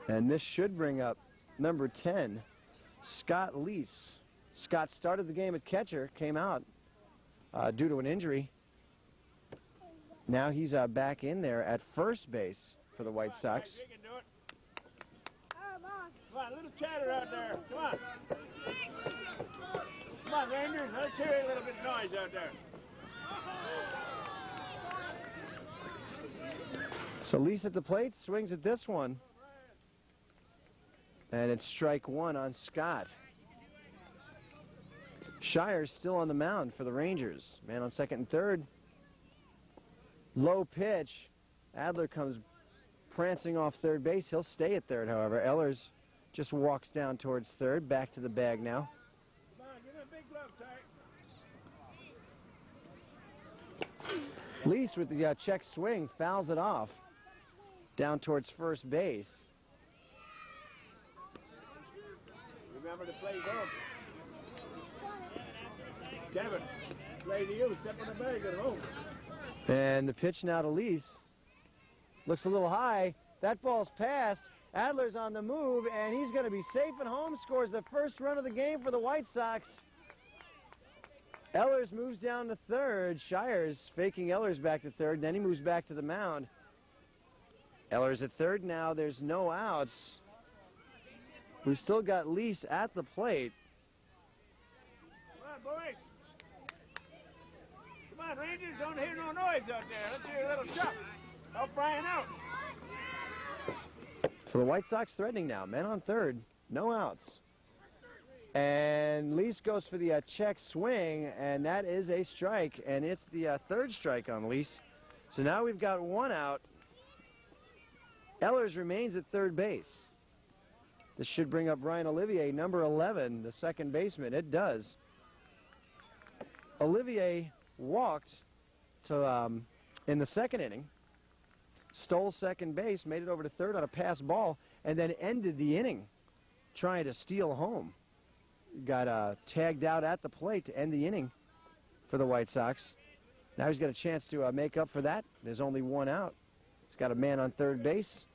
And this should bring up number 10, Scott Leese. Scott started the game at catcher, came out due to an injury. Now he's back in there at first base for the White Sox. You can do it. Come on, a little chatter out there. Come on. Come on, Rangers. Let's hear a little bit of noise out there. So Leese at the plate, swings at this one. And it's strike one on Scott. Shires still on the mound for the Rangers. Man on second and third. Low pitch. Adler comes prancing off third base. He'll stay at third, however. Ehlers just walks down towards third. Back to the bag now. Come on, give it a big glove, Ty. Leese with the check swing fouls it off down towards first base. Remember to play home. Kevin, play to you. Step on the bag at home. And the pitch now to Leese. Looks a little high. That ball's passed. Adler's on the move, and he's going to be safe at home. Scores the first run of the game for the White Sox. Ehlers moves down to third. Shires faking Ehlers back to third. Then he moves back to the mound. Ehlers at third now. There's no outs. We've still got Leese at the plate. Come on, boys. Come on, Rangers. Don't hear no noise out there. Let's hear a little shot. Help Brian out. So the White Sox threatening now. Men on third. No outs. And Leese goes for the check swing, and that is a strike. And it's the third strike on Leese. So now we've got one out. Ehlers remains at third base. This should bring up Brian Olivier, number 11, the second baseman. It does. Olivier walked to in the second inning, stole second base, made it over to third on a pass ball, and then ended the inning trying to steal home. Got tagged out at the plate to end the inning for the White Sox. Now he's got a chance to make up for that. There's only one out. He's got a man on third base.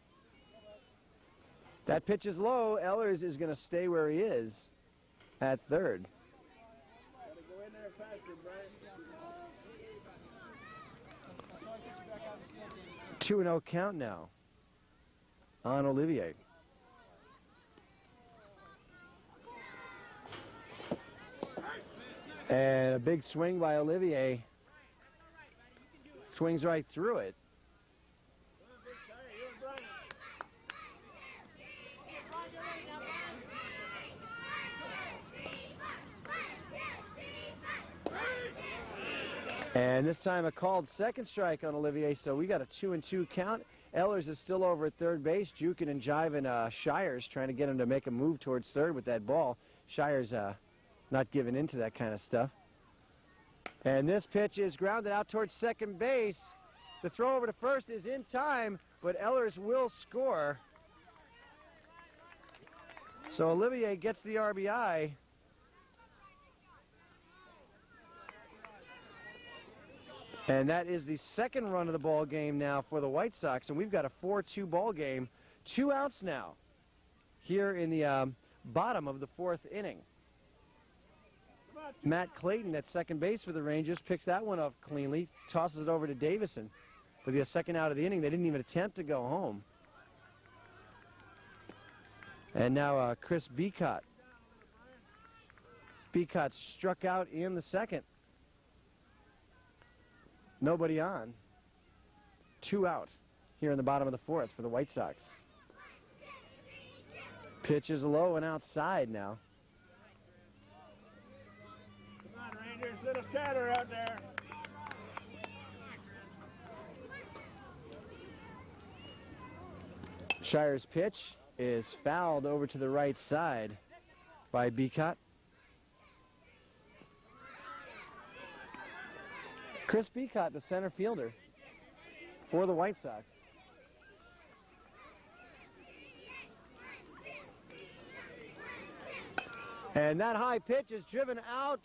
That pitch is low. Ehlers is going to stay where he is at third. 2-0 count now on Olivier. And a big swing by Olivier. Swings right through it. And this time a called second strike on Olivier, so we got a 2-2 count. Ehlers is still over at third base. Jukin and jiving Shires, trying to get him to make a move towards third with that ball. Shires not giving into that kind of stuff. And this pitch is grounded out towards second base. The throw over to first is in time, but Ehlers will score. So Olivier gets the RBI. And that is the second run of the ball game now for the White Sox, and we've got a 4-2 ball game. 2 outs now here in the bottom of the fourth inning. Matt Clayton at second base for the Rangers picks that one up cleanly, tosses it over to Davison for the second out of the inning. They didn't even attempt to go home. And now Chris Beacott. Beacott struck out in the second. Nobody on. 2 out here in the bottom of the fourth for the White Sox. Pitch is low and outside now. Come on, Rangers, little chatter out there. Shire's pitch is fouled over to the right side by Beacott. Chris Beacott, the center fielder for the White Sox. And that high pitch is driven out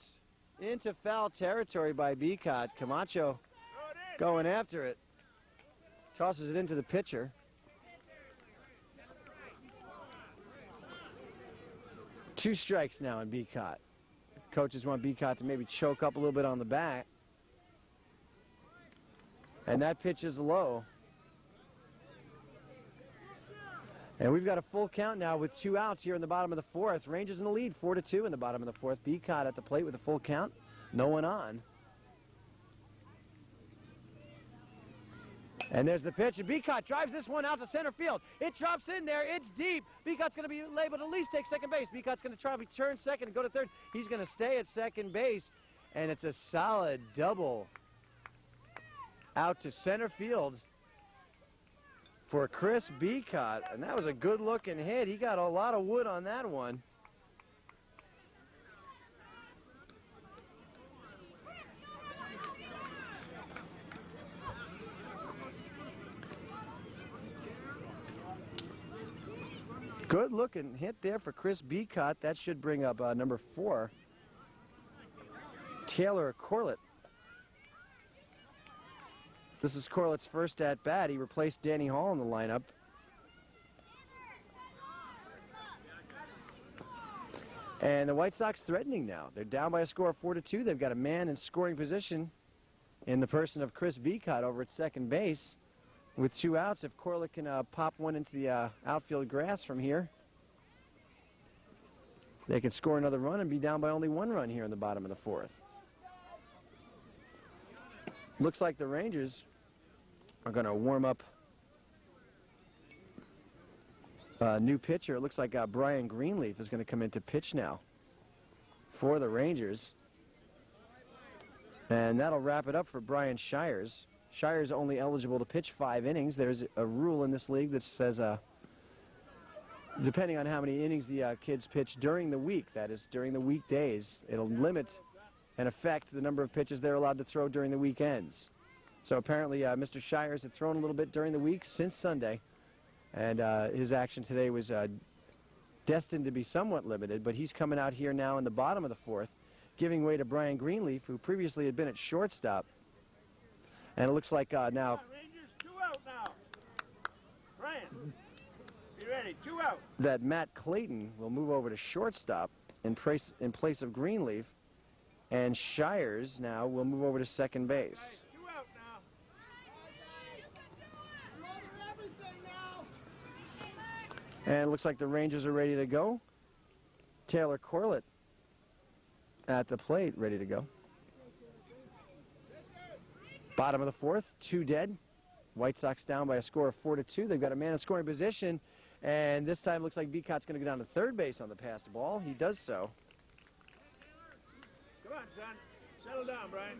into foul territory by Beacott. Camacho going after it. Tosses it into the pitcher. Two strikes now on Beacott. Coaches want Beacott to maybe choke up a little bit on the bat. And that pitch is low. And we've got a full count now with 2 outs here in the bottom of the fourth. Rangers in the lead, 4-2 in the bottom of the fourth. Beacott at the plate with a full count. No one on. And there's the pitch, and Beacott drives this one out to center field. It drops in there. It's deep. Beacott's going to be able to at least take second base. Beacott's going to try to return second and go to third. He's going to stay at second base, and it's a solid double out to center field for Chris Beacott. And that was a good-looking hit. He got a lot of wood on that one. Good looking hit there for Chris Beacott. That should bring up number 4, Taylor Corlett. This is Corlett's first at bat. He replaced Danny Hall in the lineup. And the White Sox threatening now. They're down by a score of 4-2. They've got a man in scoring position in the person of Chris Beacott over at second base. With 2 outs, if Corlett can pop one into the outfield grass from here, they can score another run and be down by only 1 run here in the bottom of the fourth. Looks like the Rangers are going to warm up a new pitcher. It looks like Brian Greenleaf is going to come in to pitch now for the Rangers. And that'll wrap it up for Brian Shires. Shire's only eligible to pitch 5 innings. There's a rule in this league that says depending on how many innings the kids pitch during the week, that is during the weekdays, it'll limit and affect the number of pitches they're allowed to throw during the weekends. So apparently Mr. Shires had thrown a little bit during the week since Sunday, and his action today was destined to be somewhat limited, but he's coming out here now in the bottom of the 4th, giving way to Brian Greenleaf, who previously had been at shortstop. And it looks like now... Rangers, 2 out now. Brian, be ready, 2 out. That Matt Clayton will move over to shortstop in place of Greenleaf, and Shires now will move over to second base. Right, 2 out now. And it looks like the Rangers are ready to go. Taylor Corlett at the plate, ready to go. Bottom of the 4th, 2 dead. White Sox down by a score of 4-2. They've got a man in scoring position, and this time looks like Becott's going to go down to third base on the passed ball. He does so. Come on, son. Settle down, Brian.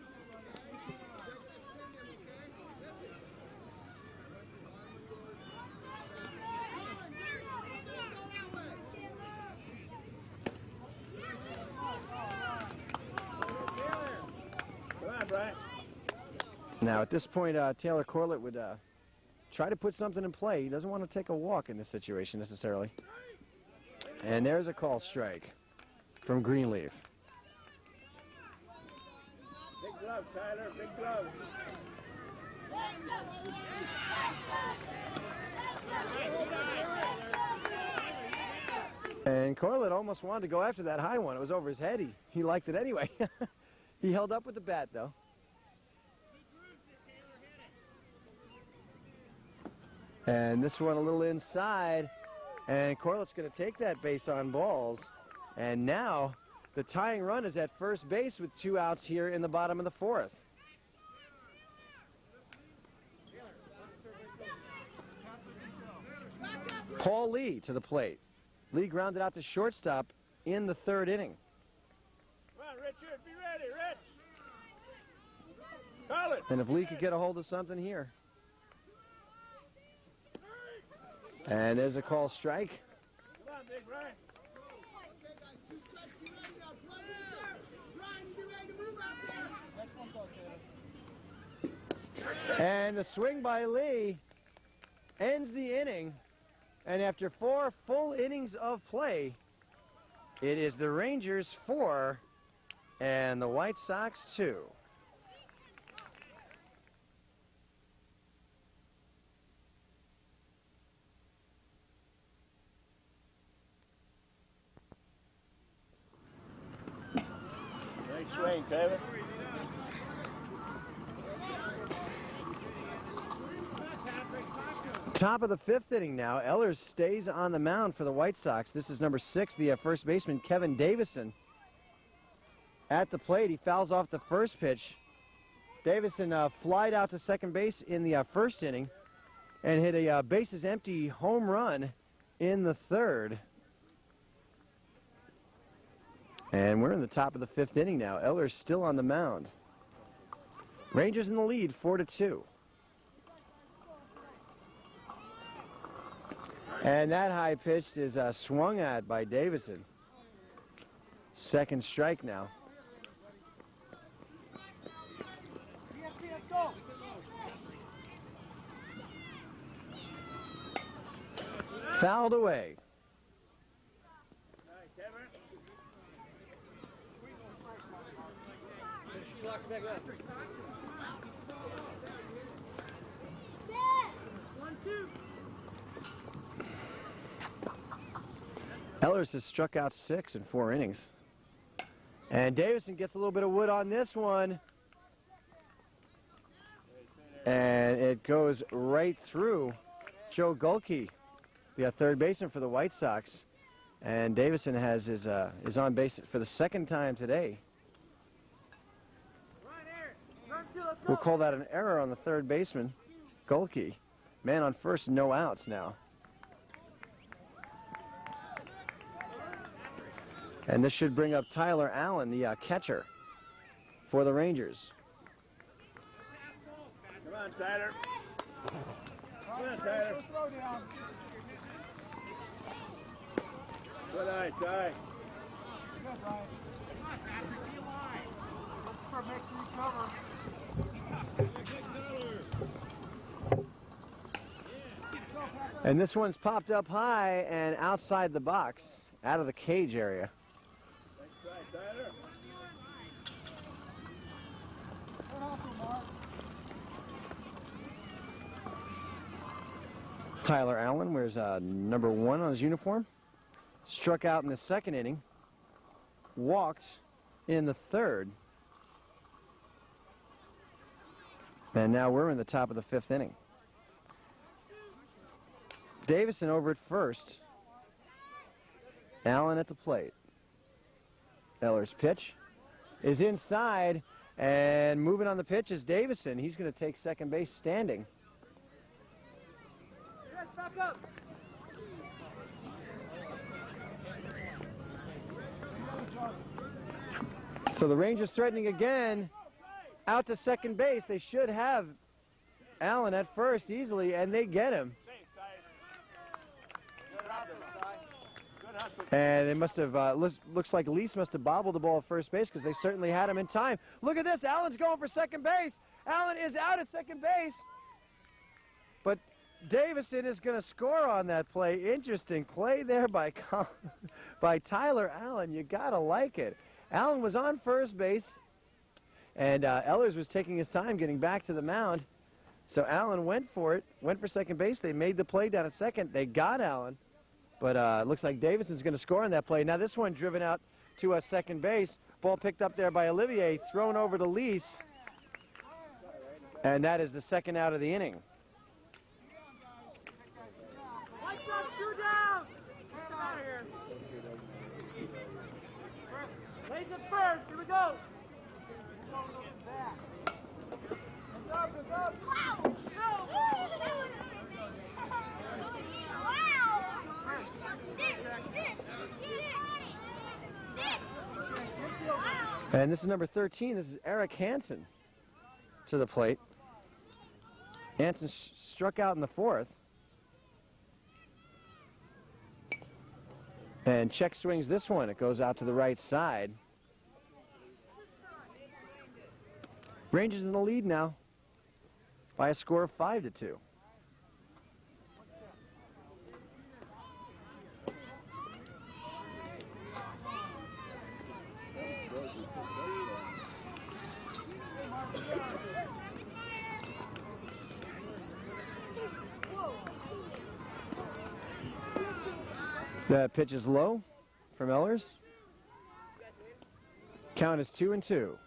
Come on, Brian. Now, at this point, Taylor Corlett would try to put something in play. He doesn't want to take a walk in this situation necessarily. And there's a call strike from Greenleaf. Big glove, Tyler. Big glove. And Corlett almost wanted to go after that high one. It was over his head. He liked it anyway. He held up with the bat, though. And this one a little inside. And Corlett's going to take that base on balls. And now the tying run is at first base with 2 outs here in the bottom of the 4th. Paul Lee to the plate. Lee grounded out to shortstop in the 3rd inning. Come on, Richard. Be ready, Rich. Call it. And if Lee could get a hold of something here. And there's a call strike. Come on, Big Brian. And the swing by Lee ends the inning. And after 4 full innings of play, it is the Rangers 4 and the White Sox 2. Nice swing, Taylor. Top of the 5th inning now. Ehlers stays on the mound for the White Sox. This is number 6, the first baseman, Kevin Davison. At the plate, he fouls off the first pitch. Davison flied out to second base in the 1st inning and hit a bases empty home run in the 3rd. And we're in the top of the 5th inning now. Ehlers still on the mound. Rangers in the lead, 4-2. And that high pitch is swung at by Davison. 2nd strike now. Fouled away. Ehlers has struck out 6 in 4 innings. And Davison gets a little bit of wood on this one. And it goes right through Joe Gulke, the 3rd baseman for the White Sox. And Davison has is on base for the 2nd time today. We'll call that an error on the 3rd baseman, Gulke. Man on first, no outs now. And this should bring up Tyler Allen, the catcher for the Rangers. Come on, on, Tyler. Come on, Tyler. Good eye, Ty. And this one's popped up high and outside the box, out of the cage area. Nice try, Tyler. Tyler Allen wears number 1 on his uniform. Struck out in the second inning. Walked in the third. And now we're in the top of the 5th inning. Davison over at first. Allen at the plate. Eller's pitch is inside, and moving on the pitch is Davison. He's going to take second base standing. Back up. So the Rangers threatening again. Out to second base. They should have Allen at first easily, and they get him. And they must have, looks like Lease must have bobbled the ball at first base because they certainly had him in time. Look at this. Allen's going for second base. Allen is out at second base. But Davison is going to score on that play. Interesting play there by Tyler Allen. You got to like it. Allen was on first base, and Ellers was taking his time getting back to the mound. So Allen went for it, went for second base. They made the play down at second. They got Allen. But it looks like Davidson's going to score on that play. Now this one driven out to second base. Ball picked up there by Olivier, thrown over to Lease. And that is the second out of the inning. Place it first. Here we go. And this is number 13. This is Eric Hansen to the plate. Hansen struck out in the 4th. And check swings this one. It goes out to the right side. Rangers in the lead now by a score of 5-2. The pitch is low from Ellers. Count is 2-2.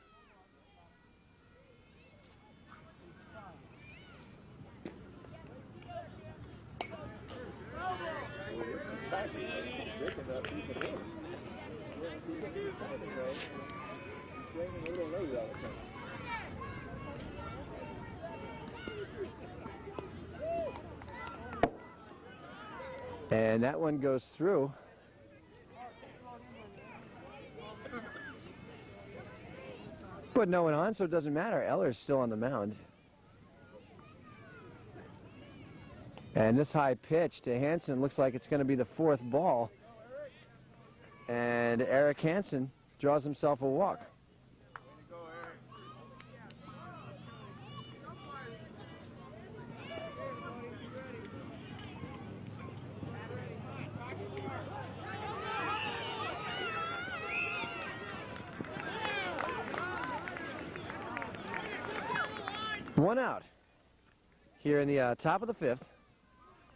And that one goes through. But no one on, so it doesn't matter. Eller's still on the mound. And this high pitch to Hansen looks like it's going to be the 4th ball. And Eric Hansen draws himself a walk. One out here in the top of the 5th,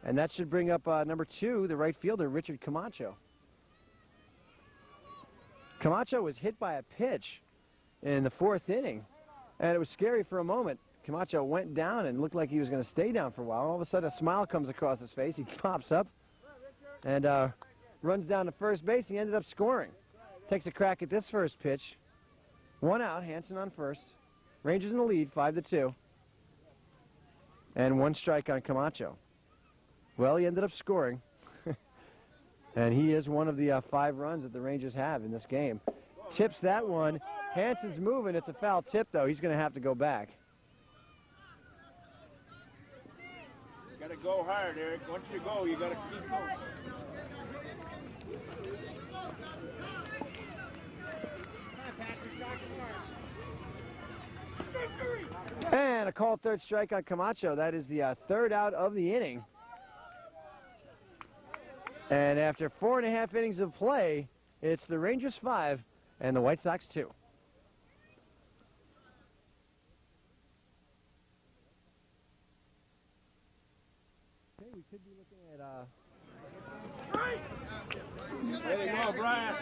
and that should bring up number 2, the right fielder, Richard Camacho. Camacho was hit by a pitch in the 4th inning, and it was scary for a moment. Camacho went down and looked like he was going to stay down for a while. All of a sudden, a smile comes across his face. He pops up and runs down to first base. He ended up scoring. Takes a crack at this first pitch. One out, Hansen on first. Rangers in the lead, 5-2. And 1 strike on Camacho. Well, he ended up scoring. And he is one of the 5 runs that the Rangers have in this game. Tips that one. Hansen's moving. It's a foul tip, though. He's going to have to go back. Gotta go hard, Eric. Once you go, you gotta keep going. And a called third strike on Camacho. That is the third out of the inning. And after 4.5 innings of play, it's the Rangers 5 and the White Sox 2. Okay, we could be looking at There you go, Brian.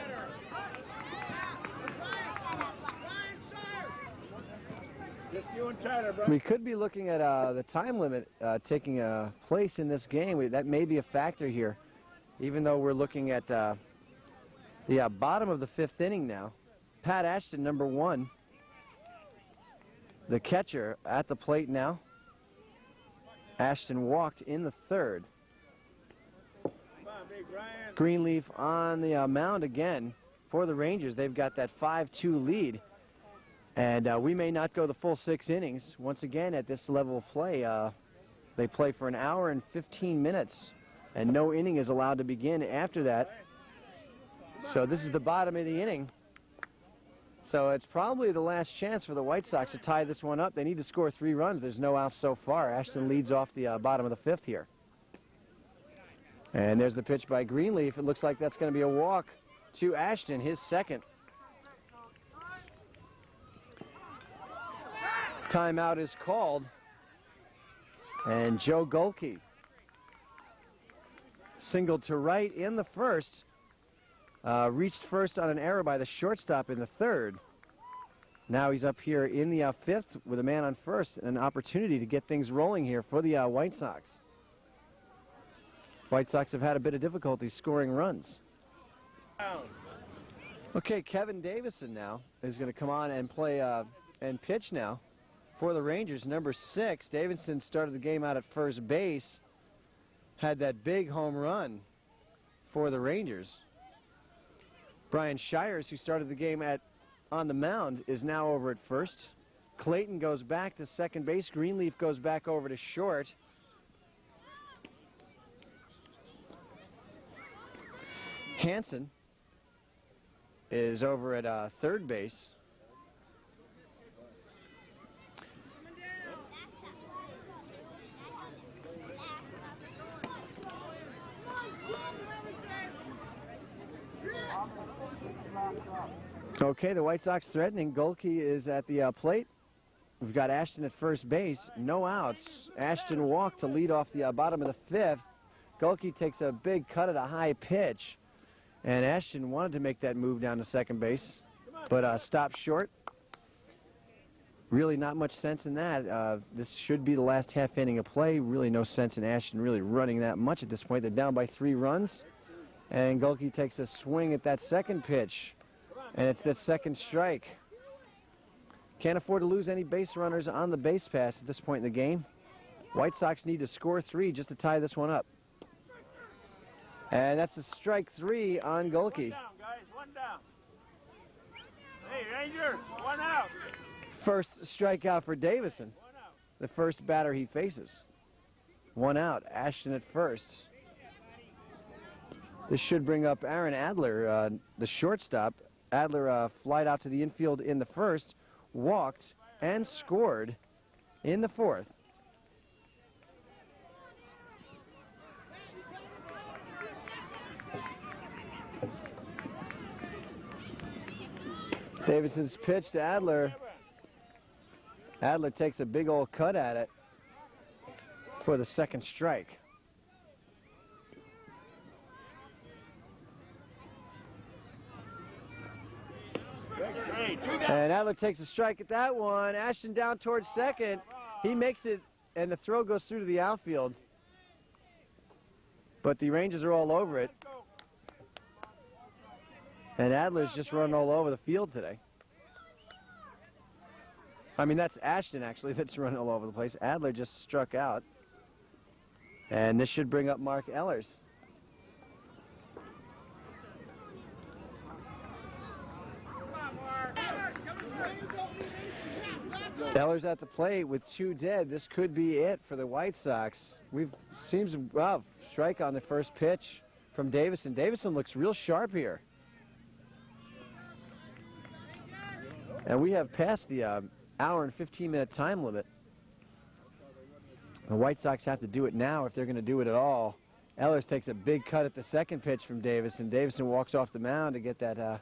Just you and Tyler, Brian. We could be looking at the time limit taking place in this game. That may be a factor here, even though we're looking at the bottom of the 5th inning now. Pat Ashton, number 1, the catcher, at the plate now. Ashton walked in the 3rd. Come on, big Brian. Greenleaf on the mound again for the Rangers. They've got that 5-2 lead. And we may not go the full 6 innings. Once again, at this level of play, they play for an hour and 15 minutes, and no inning is allowed to begin after that. So this is the bottom of the inning. So it's probably the last chance for the White Sox to tie this one up. They need to score 3 runs. There's no outs so far. Ashton leads off the bottom of the 5th here. And there's the pitch by Greenleaf. It looks like that's going to be a walk to Ashton, his 2nd. Timeout is called. And Joe Golke singled to right in the 1st. Reached first on an error by the shortstop in the 3rd. Now he's up here in the 5th with a man on first, and an opportunity to get things rolling here for the White Sox. White Sox have had a bit of difficulty scoring runs. Okay, Kevin Davison now is going to come on and play and pitch now for the Rangers. Number 6, Davison started the game out at first base, had that big home run for the Rangers. Brian Shires, who started the game on the mound, is now over at first. Clayton goes back to second base. Greenleaf goes back over to short. Hansen is over at third base. Okay, the White Sox threatening. Golke is at the plate. We've got Ashton at first base. No outs. Ashton walked to lead off the bottom of the 5th. Golke takes a big cut at a high pitch. And Ashton wanted to make that move down to second base, but stopped short. Really not much sense in that. This should be the last half inning of play. Really no sense in Ashton really running that much at this point. They're down by 3 runs. And Golke takes a swing at that second pitch. And it's that second strike. Can't afford to lose any base runners on the base pass at this point in the game. White Sox need to score 3 just to tie this one up. And that's the strike 3 on Golke. 1 down, guys. 1 down. Hey, Ranger, 1 out. First strikeout for Davison. 1 out. The first batter he faces. 1 out. Ashton at first. This should bring up Aaron Adler, the shortstop. Adler flied out to the infield in the 1st, walked, and scored in the 4th. Davidson's pitch to Adler. Adler takes a big old cut at it for the second strike. And Adler takes a strike at that one. Ashton down towards second. He makes it, and the throw goes through to the outfield. But the Rangers are all over it. And Adler's just running all over the field today. I mean, that's Ashton, actually, that's running all over the place. Adler just struck out. And this should bring up Mark Ehlers. Eller's at the plate with 2 dead. This could be it for the White Sox. We've seen some strike on the first pitch from Davison. Davison looks real sharp here. And we have passed the hour and 15-minute time limit. The White Sox have to do it now if they're going to do it at all. Ellers takes a big cut at the second pitch from Davison. Davison walks off the mound to get that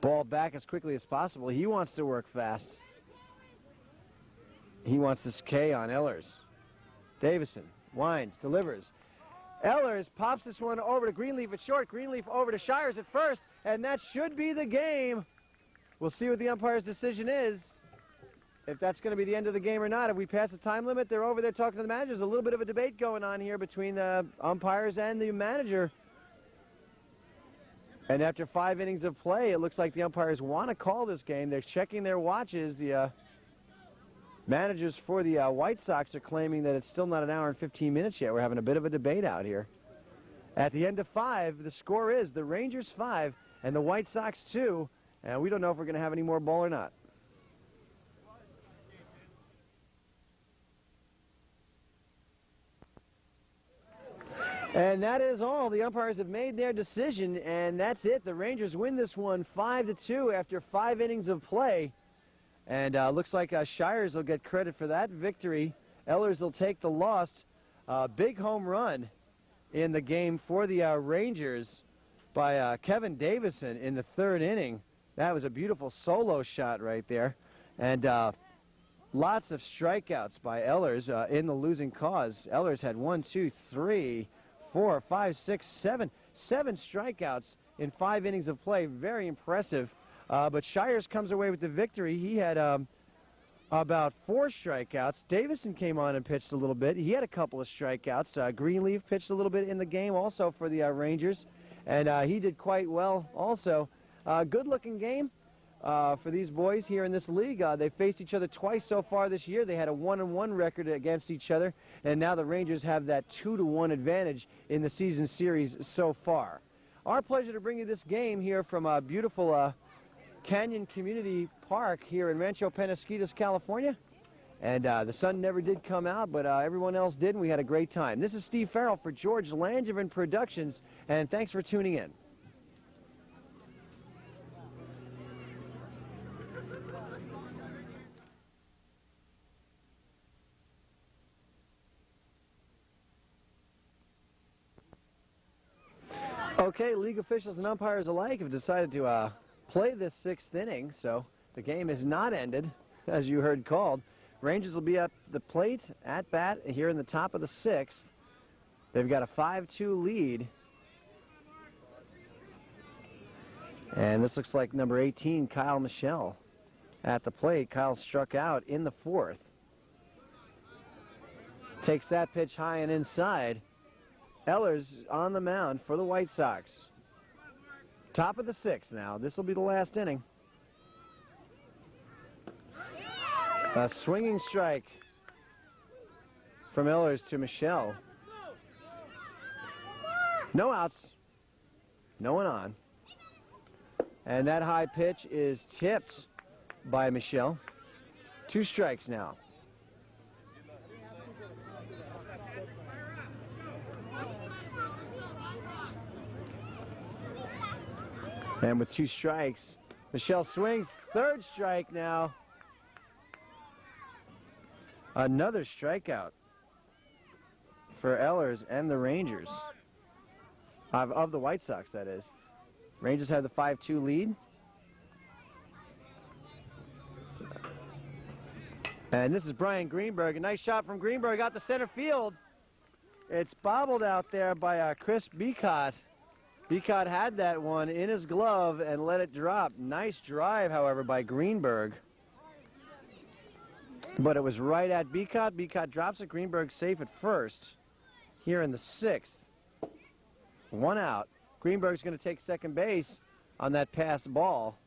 ball back as quickly as possible. He wants to work fast. He wants this K on Ellers. Davison winds, delivers. Ellers pops this one over to Greenleaf at short. Greenleaf over to Shires at first, and that should be the game. We'll see what the umpire's decision is, if that's going to be the end of the game or not. If we pass the time limit, they're over there talking to the manager. There's a little bit of a debate going on here between the umpires and the manager. And after 5 innings of play, it looks like the umpires want to call this game. They're checking their watches. The managers for the White Sox are claiming that it's still not an hour and 15 minutes yet. We're having a bit of a debate out here. At the end of 5, the score is the Rangers 5 and the White Sox 2. And we don't know if we're going to have any more ball or not. And that is all. The umpires have made their decision, and that's it. The Rangers win this one 5-2 after 5 innings of play. And looks like Shires will get credit for that victory. Ellers will take the loss. Big home run in the game for the Rangers by Kevin Davison in the 3rd inning. That was a beautiful solo shot right there. And lots of strikeouts by Ellers in the losing cause. Ellers had 1, 2, 3, 4, 5, 6, 7 strikeouts in 5 innings of play. Very impressive. But Shires comes away with the victory. He had about 4 strikeouts. Davison came on and pitched a little bit. He had a couple of strikeouts. Greenleaf pitched a little bit in the game also for the Rangers. And he did quite well also. Good-looking game for these boys here in this league. They faced each other twice so far this year. They had a 1-1 record against each other, and now the Rangers have that 2-1 advantage in the season series so far. Our pleasure to bring you this game here from beautiful Canyon Community Park here in Rancho Penasquitos, California. And the sun never did come out, but everyone else did, and we had a great time. This is Steve Farrell for George Langevin Productions, and thanks for tuning in. Okay, league officials and umpires alike have decided to play this 6th inning, so the game is not ended, as you heard called. Rangers will be at the plate at bat here in the top of the 6th. They've got a 5-2 lead. And this looks like number 18, Kyle Michelle, at the plate. Kyle struck out in the 4th. Takes that pitch high and inside. Ellers on the mound for the White Sox. Top of the 6th now. This will be the last inning. A swinging strike from Ellers to Michelle. No outs. No one on. And that high pitch is tipped by Michelle. 2 strikes now. And with 2 strikes, Michelle swings. 3rd strike now. Another strikeout for Ellers and the Rangers. Of the White Sox, that is. Rangers have the 5-2 lead. And this is Brian Greenberg. A nice shot from Greenberg out to center field. It's bobbled out there by Chris Beacott. Beacott had that one in his glove and let it drop. Nice drive, however, by Greenberg. But it was right at Beacott. Beacott drops it. Greenberg safe at first here in the 6th. 1 out. Greenberg's going to take second base on that passed ball.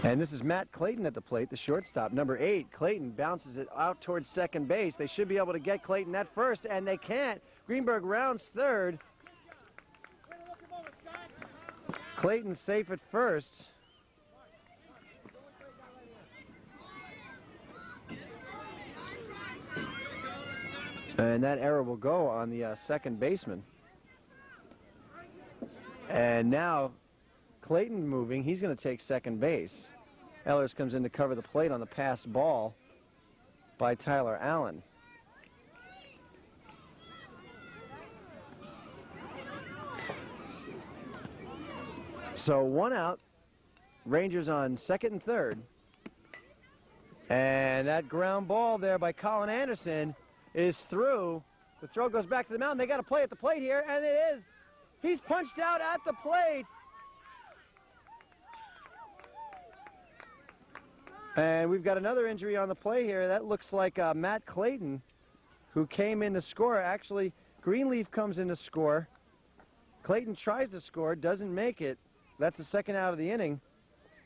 And this is Matt Clayton at the plate, the shortstop. Number 8, Clayton bounces it out towards second base. They should be able to get Clayton at first, and they can't. Greenberg rounds third. Clayton safe at first. And that error will go on the second baseman. And now Clayton moving. He's going to take second base. Ehlers comes in to cover the plate on the passed ball by Tyler Allen. So 1 out. Rangers on second and third. And that ground ball there by Colin Anderson is through. The throw goes back to the mound. They got to play at the plate here, and it is. He's punched out at the plate. And we've got another injury on the play here. That looks like Matt Clayton, who came in to score. Actually, Greenleaf comes in to score. Clayton tries to score, doesn't make it. That's the second out of the inning.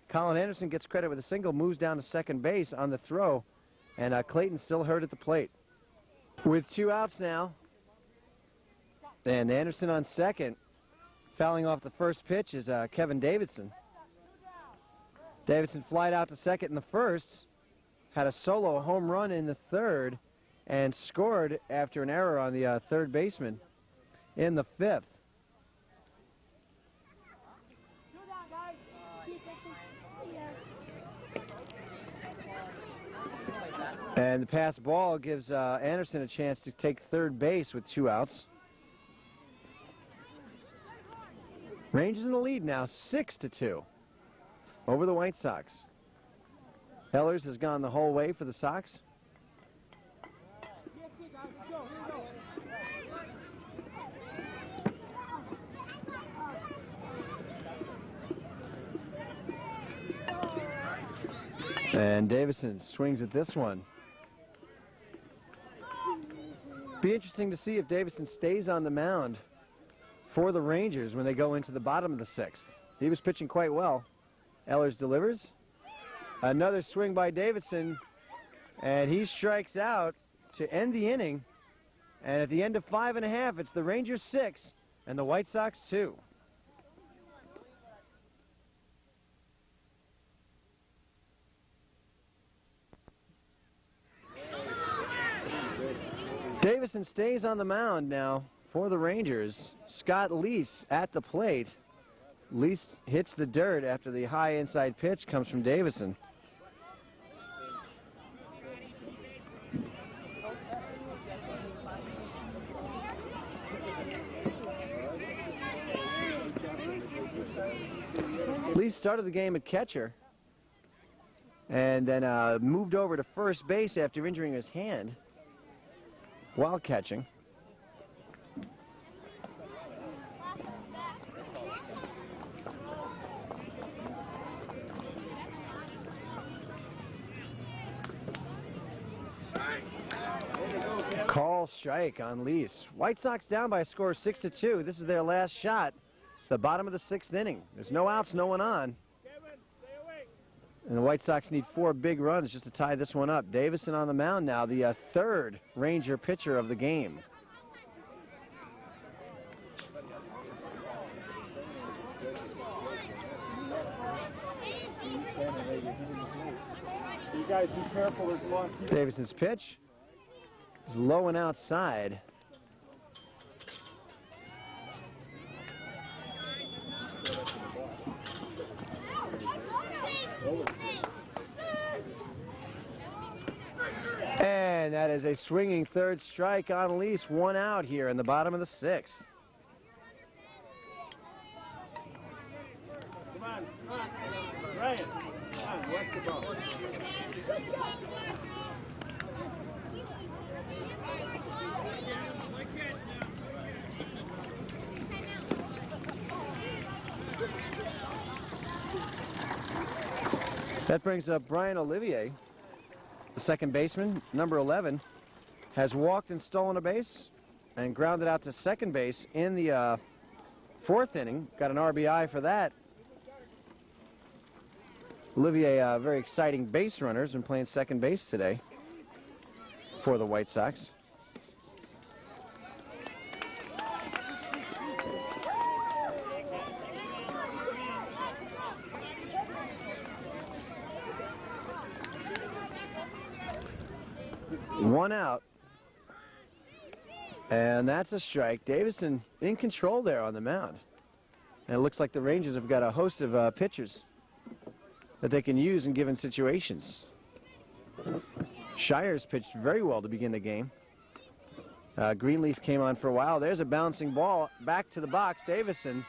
Colin Anderson gets credit with a single, moves down to second base on the throw, and Clayton still hurt at the plate. With 2 outs now, and Anderson on second. Fouling off the first pitch is Kevin Davidson. Davidson flied out to second in the first, had a solo home run in the third, and scored after an error on the third baseman in the fifth. And the pass ball gives Anderson a chance to take third base with 2 outs. Rangers in the lead now, 6-2 over the White Sox. Ehlers has gone the whole way for the Sox. And Davison swings at this one. Be interesting to see if Davison stays on the mound for the Rangers when they go into the bottom of the 6th. He was pitching quite well. Ehlers delivers. Another swing by Davidson, and he strikes out to end the inning. And at the end of 5 1/2, it's the Rangers 6 and the White Sox 2. Davison stays on the mound now for the Rangers. Scott Leese at the plate. Leese hits the dirt after the high inside pitch comes from Davison. Leese started the game at catcher and then moved over to first base after injuring his hand while catching. Call strike on Leese. White Sox down by a score of 6-2. This is their last shot. It's the bottom of the 6th inning. There's no outs, no one on. And the White Sox need 4 big runs just to tie this one up. Davison on the mound now, the third Ranger pitcher of the game. You guys be careful, there's long. Davison's pitch is low and outside. And that is a swinging third strike on Leese. 1 out here in the bottom of the 6th. Come on, Ryan, come on, work the ball. That brings up Brian Olivier, the second baseman, number 11, has walked and stolen a base and grounded out to second base in the 4th inning. Got an RBI for that. Olivier, very exciting base runner, has been playing second base today for the White Sox. One out. And that's a strike. Davison in control there on the mound. And it looks like the Rangers have got a host of pitchers that they can use in given situations. Shires pitched very well to begin the game. Greenleaf came on for a while. There's a bouncing ball back to the box. Davison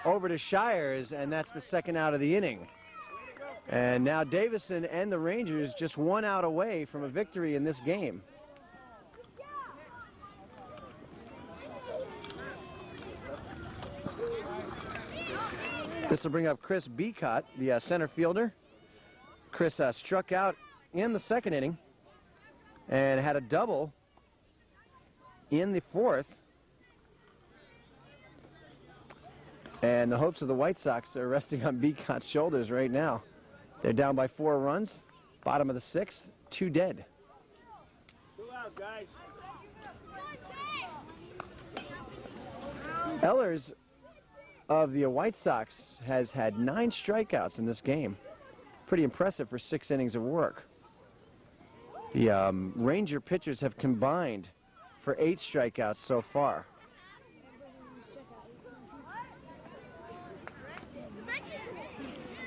over to Shires, and that's the second out of the inning. And now Davison and the Rangers just 1 out away from a victory in this game. This will bring up Chris Beacott, the center fielder. Chris struck out in the second inning and had a double in the fourth. And the hopes of the White Sox are resting on Beacott's shoulders right now. They're down by 4 runs, bottom of the 6th, 2 dead. 2 out, guys. Ehlers of the White Sox has had 9 strikeouts in this game. Pretty impressive for 6 innings of work. The Ranger pitchers have combined for 8 strikeouts so far.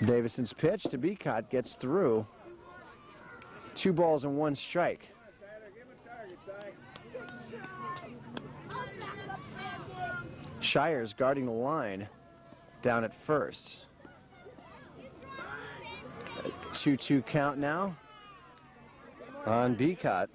Davison's pitch to Beacott gets through. 2 balls and 1 strike. Shires guarding the line down at first. 2-2 count now on Beacott.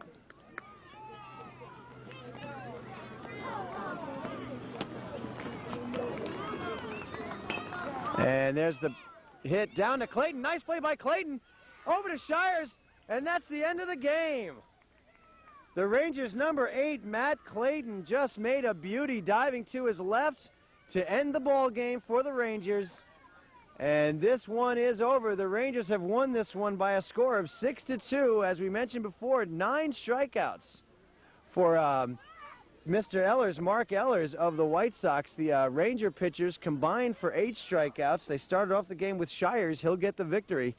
And there's the hit down to Clayton. Nice play by Clayton. Over to Shires, and that's the end of the game. The Rangers' number 8, Matt Clayton, just made a beauty diving to his left to end the ball game for the Rangers. And this one is over. The Rangers have won this one by a score of 6-2. As we mentioned before, 9 strikeouts for Mr. Ehlers, Mark Ehlers of the White Sox. The Ranger pitchers combined for 8 strikeouts. They started off the game with Shires. He'll get the victory.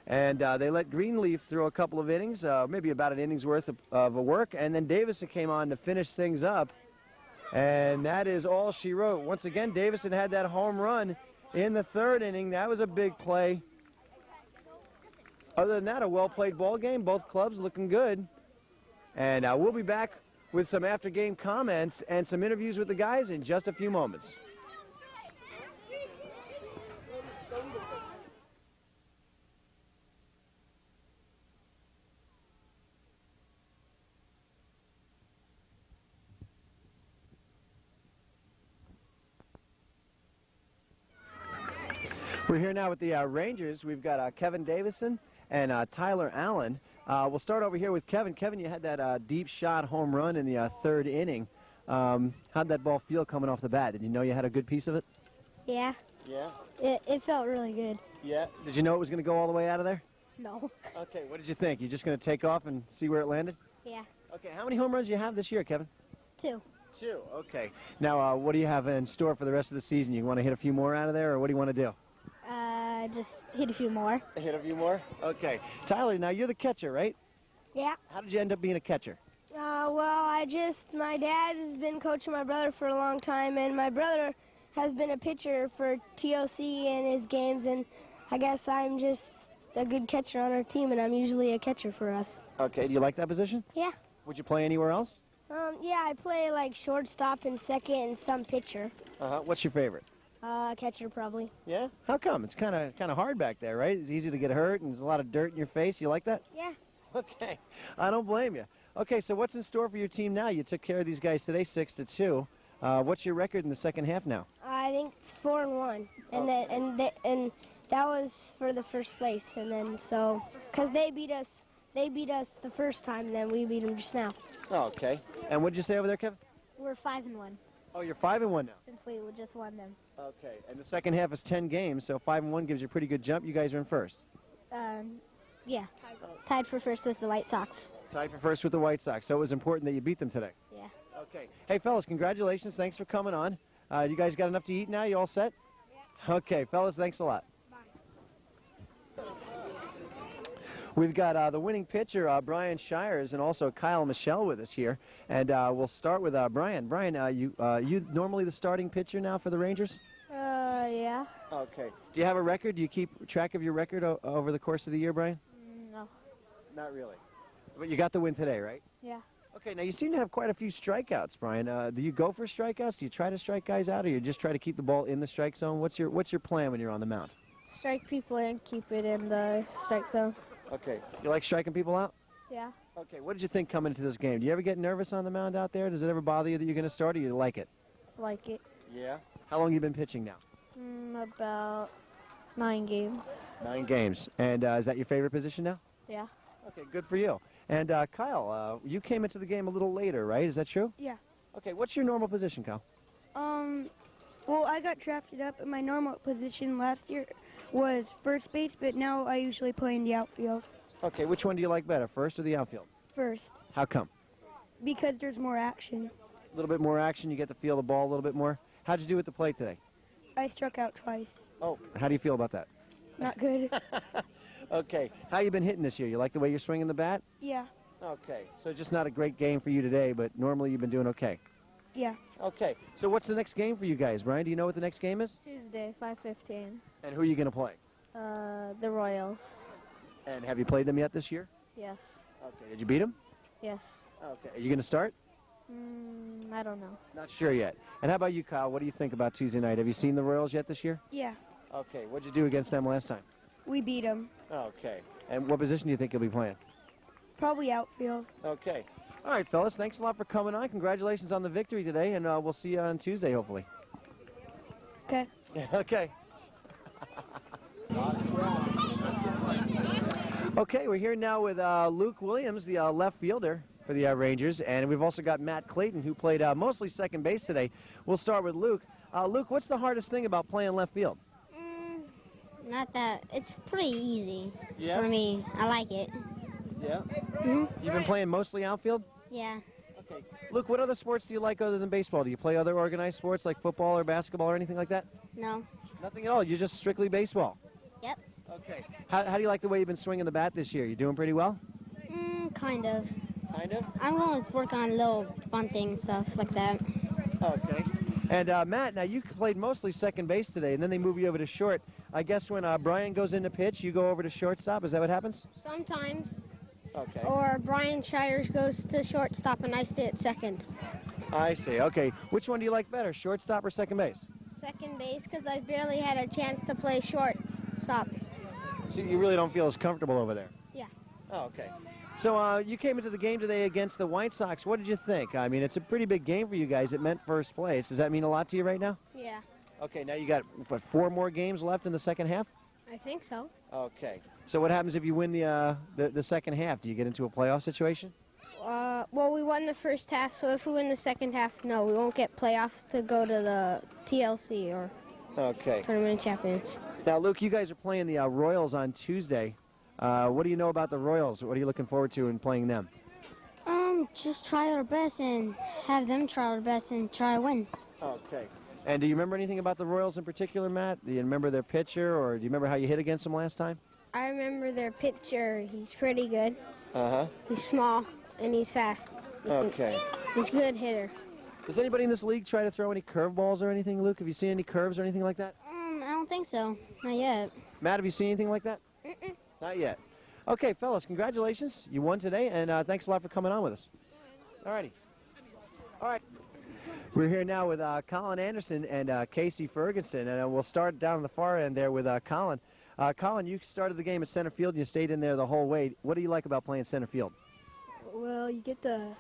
And they let Greenleaf throw a couple of innings, maybe about an inning's worth of work. And then Davison came on to finish things up. And that is all she wrote. Once again, Davison had that home run in the 3rd inning. That was a big play. Other than that, a well-played ball game. Both clubs looking good. And we'll be back with some after-game comments and some interviews with the guys in just a few moments. We're here now with the Rangers. We've got Kevin Davison and Tyler Allen. We'll start over here with Kevin. Kevin, you had that deep shot home run in the 3rd inning. How'd that ball feel coming off the bat? Did you know you had a good piece of it? Yeah. Yeah? It felt really good. Yeah? Did you know it was going to go all the way out of there? No. Okay, what did you think? You just going to take off and see where it landed? Yeah. Okay, how many home runs do you have this year, Kevin? 2. 2, okay. Now, what do you have in store for the rest of the season? You want to hit a few more out of there, or what do you want to do? Just hit a few more. Hit a few more? Okay. Tyler, now you're the catcher, right? Yeah. How did you end up being a catcher? My dad has been coaching my brother for a long time, and my brother has been a pitcher for TOC in his games, and I guess I'm just a good catcher on our team, and I'm usually a catcher for us. Okay, do you like that position? Yeah. Would you play anywhere else? Yeah, I play like shortstop and second and some pitcher. What's your favorite? Catcher probably. Yeah? How come? It's kind of hard back there, right? It's easy to get hurt, and there's a lot of dirt in your face. You like that? Yeah. Okay. I don't blame you. Okay, so what's in store for your team now? You took care of these guys today, 6-2. What's your record in the second half now? I think it's 4-1, and and that was for the first place, and then so because they beat us the first time, and then we beat them just now. Oh, okay. And what did you say over there, Kevin? We're 5-1 Oh, you're 5-1 now. since we just won them. Okay. And the second half is 10 games, so 5-1 gives you a pretty good jump. You guys are in first. Yeah, tied for first with the White Sox. Tied for first with the White Sox, so it was important that you beat them today. Yeah. Okay. Hey, fellas, congratulations. Thanks for coming on. You guys got enough to eat now? You all set? Yeah. Okay, fellas, thanks a lot. Bye. We've got the winning pitcher, Brian Shires, and also Kyle Michelle with us here. And we'll start with Brian. Brian, you normally the starting pitcher now for the Rangers? Yeah. Okay. Do you have a record? Do you keep track of your record over the course of the year, Brian? No. Not really. But you got the win today, right? Yeah. Okay, now you seem to have quite a few strikeouts, Brian. Do you go for strikeouts? Do you try to strike guys out, or you just try to keep the ball in the strike zone? What's your plan when you're on the mound? Strike people and keep it in the strike zone. Okay. You like striking people out? Yeah. Okay, what did you think coming into this game? Do you ever get nervous on the mound out there? Does it ever bother you that you're going to start, or you like it? Like it. Yeah. How long you been pitching now? About 9 games. 9 games. And is that your favorite position now? Yeah. Okay, good for you. And Kyle, you came into the game a little later, right? Is that true? Yeah. Okay, what's your normal position, Kyle? Well, I got drafted up, and my normal position last year was first base, but now I usually play in the outfield. Okay, which one do you like better, first or the outfield? First, How come? because there's more action. A little bit more action, you get to feel the ball a little bit more. How'd you do at the plate today? I struck out twice. Oh, how do you feel about that? Not good. Okay, how you been hitting this year? You like the way you're swinging the bat? Yeah. Okay, so just not a great game for you today, but normally you've been doing okay. Yeah. Okay, so what's the next game for you guys? Brian, do you know what the next game is? Tuesday, 5:15. And who are you going to play? The Royals. And have you played them yet this year? Yes. Okay, did you beat them? Yes. Okay, are you going to start? I don't know. Not sure yet. And how about you, Kyle? What do you think about Tuesday night? Have you seen the Royals yet this year? Yeah. Okay, what'd you do against them last time? We beat them. Okay, and what position do you think you'll be playing? Probably outfield. Okay. All right, fellas, thanks a lot for coming on. Congratulations on the victory today, and we'll see you on Tuesday, hopefully. Okay. Okay. Okay, we're here now with Luke Williams, the left fielder for the Rangers, and we've also got Matt Clayton, who played mostly second base today. We'll start with Luke. Luke, what's the hardest thing about playing left field? Not that. It's pretty easy Yeah? for me. I like it. Yeah. hmm You've been playing mostly outfield? Yeah. Okay. Luke, what other sports do you like other than baseball? Do you play other organized sports like football or basketball or anything like that? No. Nothing at all. You're just strictly baseball. Yep. Okay. How do you like the way you've been swinging the bat this year? You doing pretty well? Kind of. Kind of. I'm going to work on little fun things, stuff like that. Okay. And Matt, now you played mostly second base today, and then they move you over to short. I guess when Brian goes in to pitch, you go over to shortstop. Is that what happens? Sometimes. Okay. Or Brian Shires goes to shortstop and I stay at second. I see. Okay. Which one do you like better, shortstop or second base? Second base, because I barely had a chance to play shortstop. So you really don't feel as comfortable over there? Yeah. Oh, okay. So you came into the game today against the White Sox. What did you think? I mean, it's a pretty big game for you guys. It meant first place. Does that mean a lot to you right now? Yeah. Okay, now you got, what, 4 more games left in the second half? I think so. Okay. So what happens if you win the second half? Do you get into a playoff situation? Well, we won the first half, so if we win the second half, no, we won't get playoffs to go to the TLC or Okay. Tournament of Champions. Now, Luke, you guys are playing the Royals on Tuesday. What do you know about the Royals? What are you looking forward to in playing them? Just try our best and have them try our best and try to win. Okay. And do you remember anything about the Royals in particular, Matt? Do you remember their pitcher, or do you remember how you hit against them last time? I remember their pitcher. He's pretty good. Uh-huh. He's small and he's fast. Okay. He's a good hitter. Does anybody in this league try to throw any curveballs or anything, Luke? Have you seen any curves or anything like that? I don't think so. Not yet. Matt, have you seen anything like that? Not yet. Okay, fellas, congratulations. You won today, and thanks a lot for coming on with us. All righty. All right. We're here now with Colin Anderson and Casey Ferguson, and we'll start down on the far end there with Colin. Colin, you started the game at center field, and you stayed in there the whole way. What do you like about playing center field? Well, you get to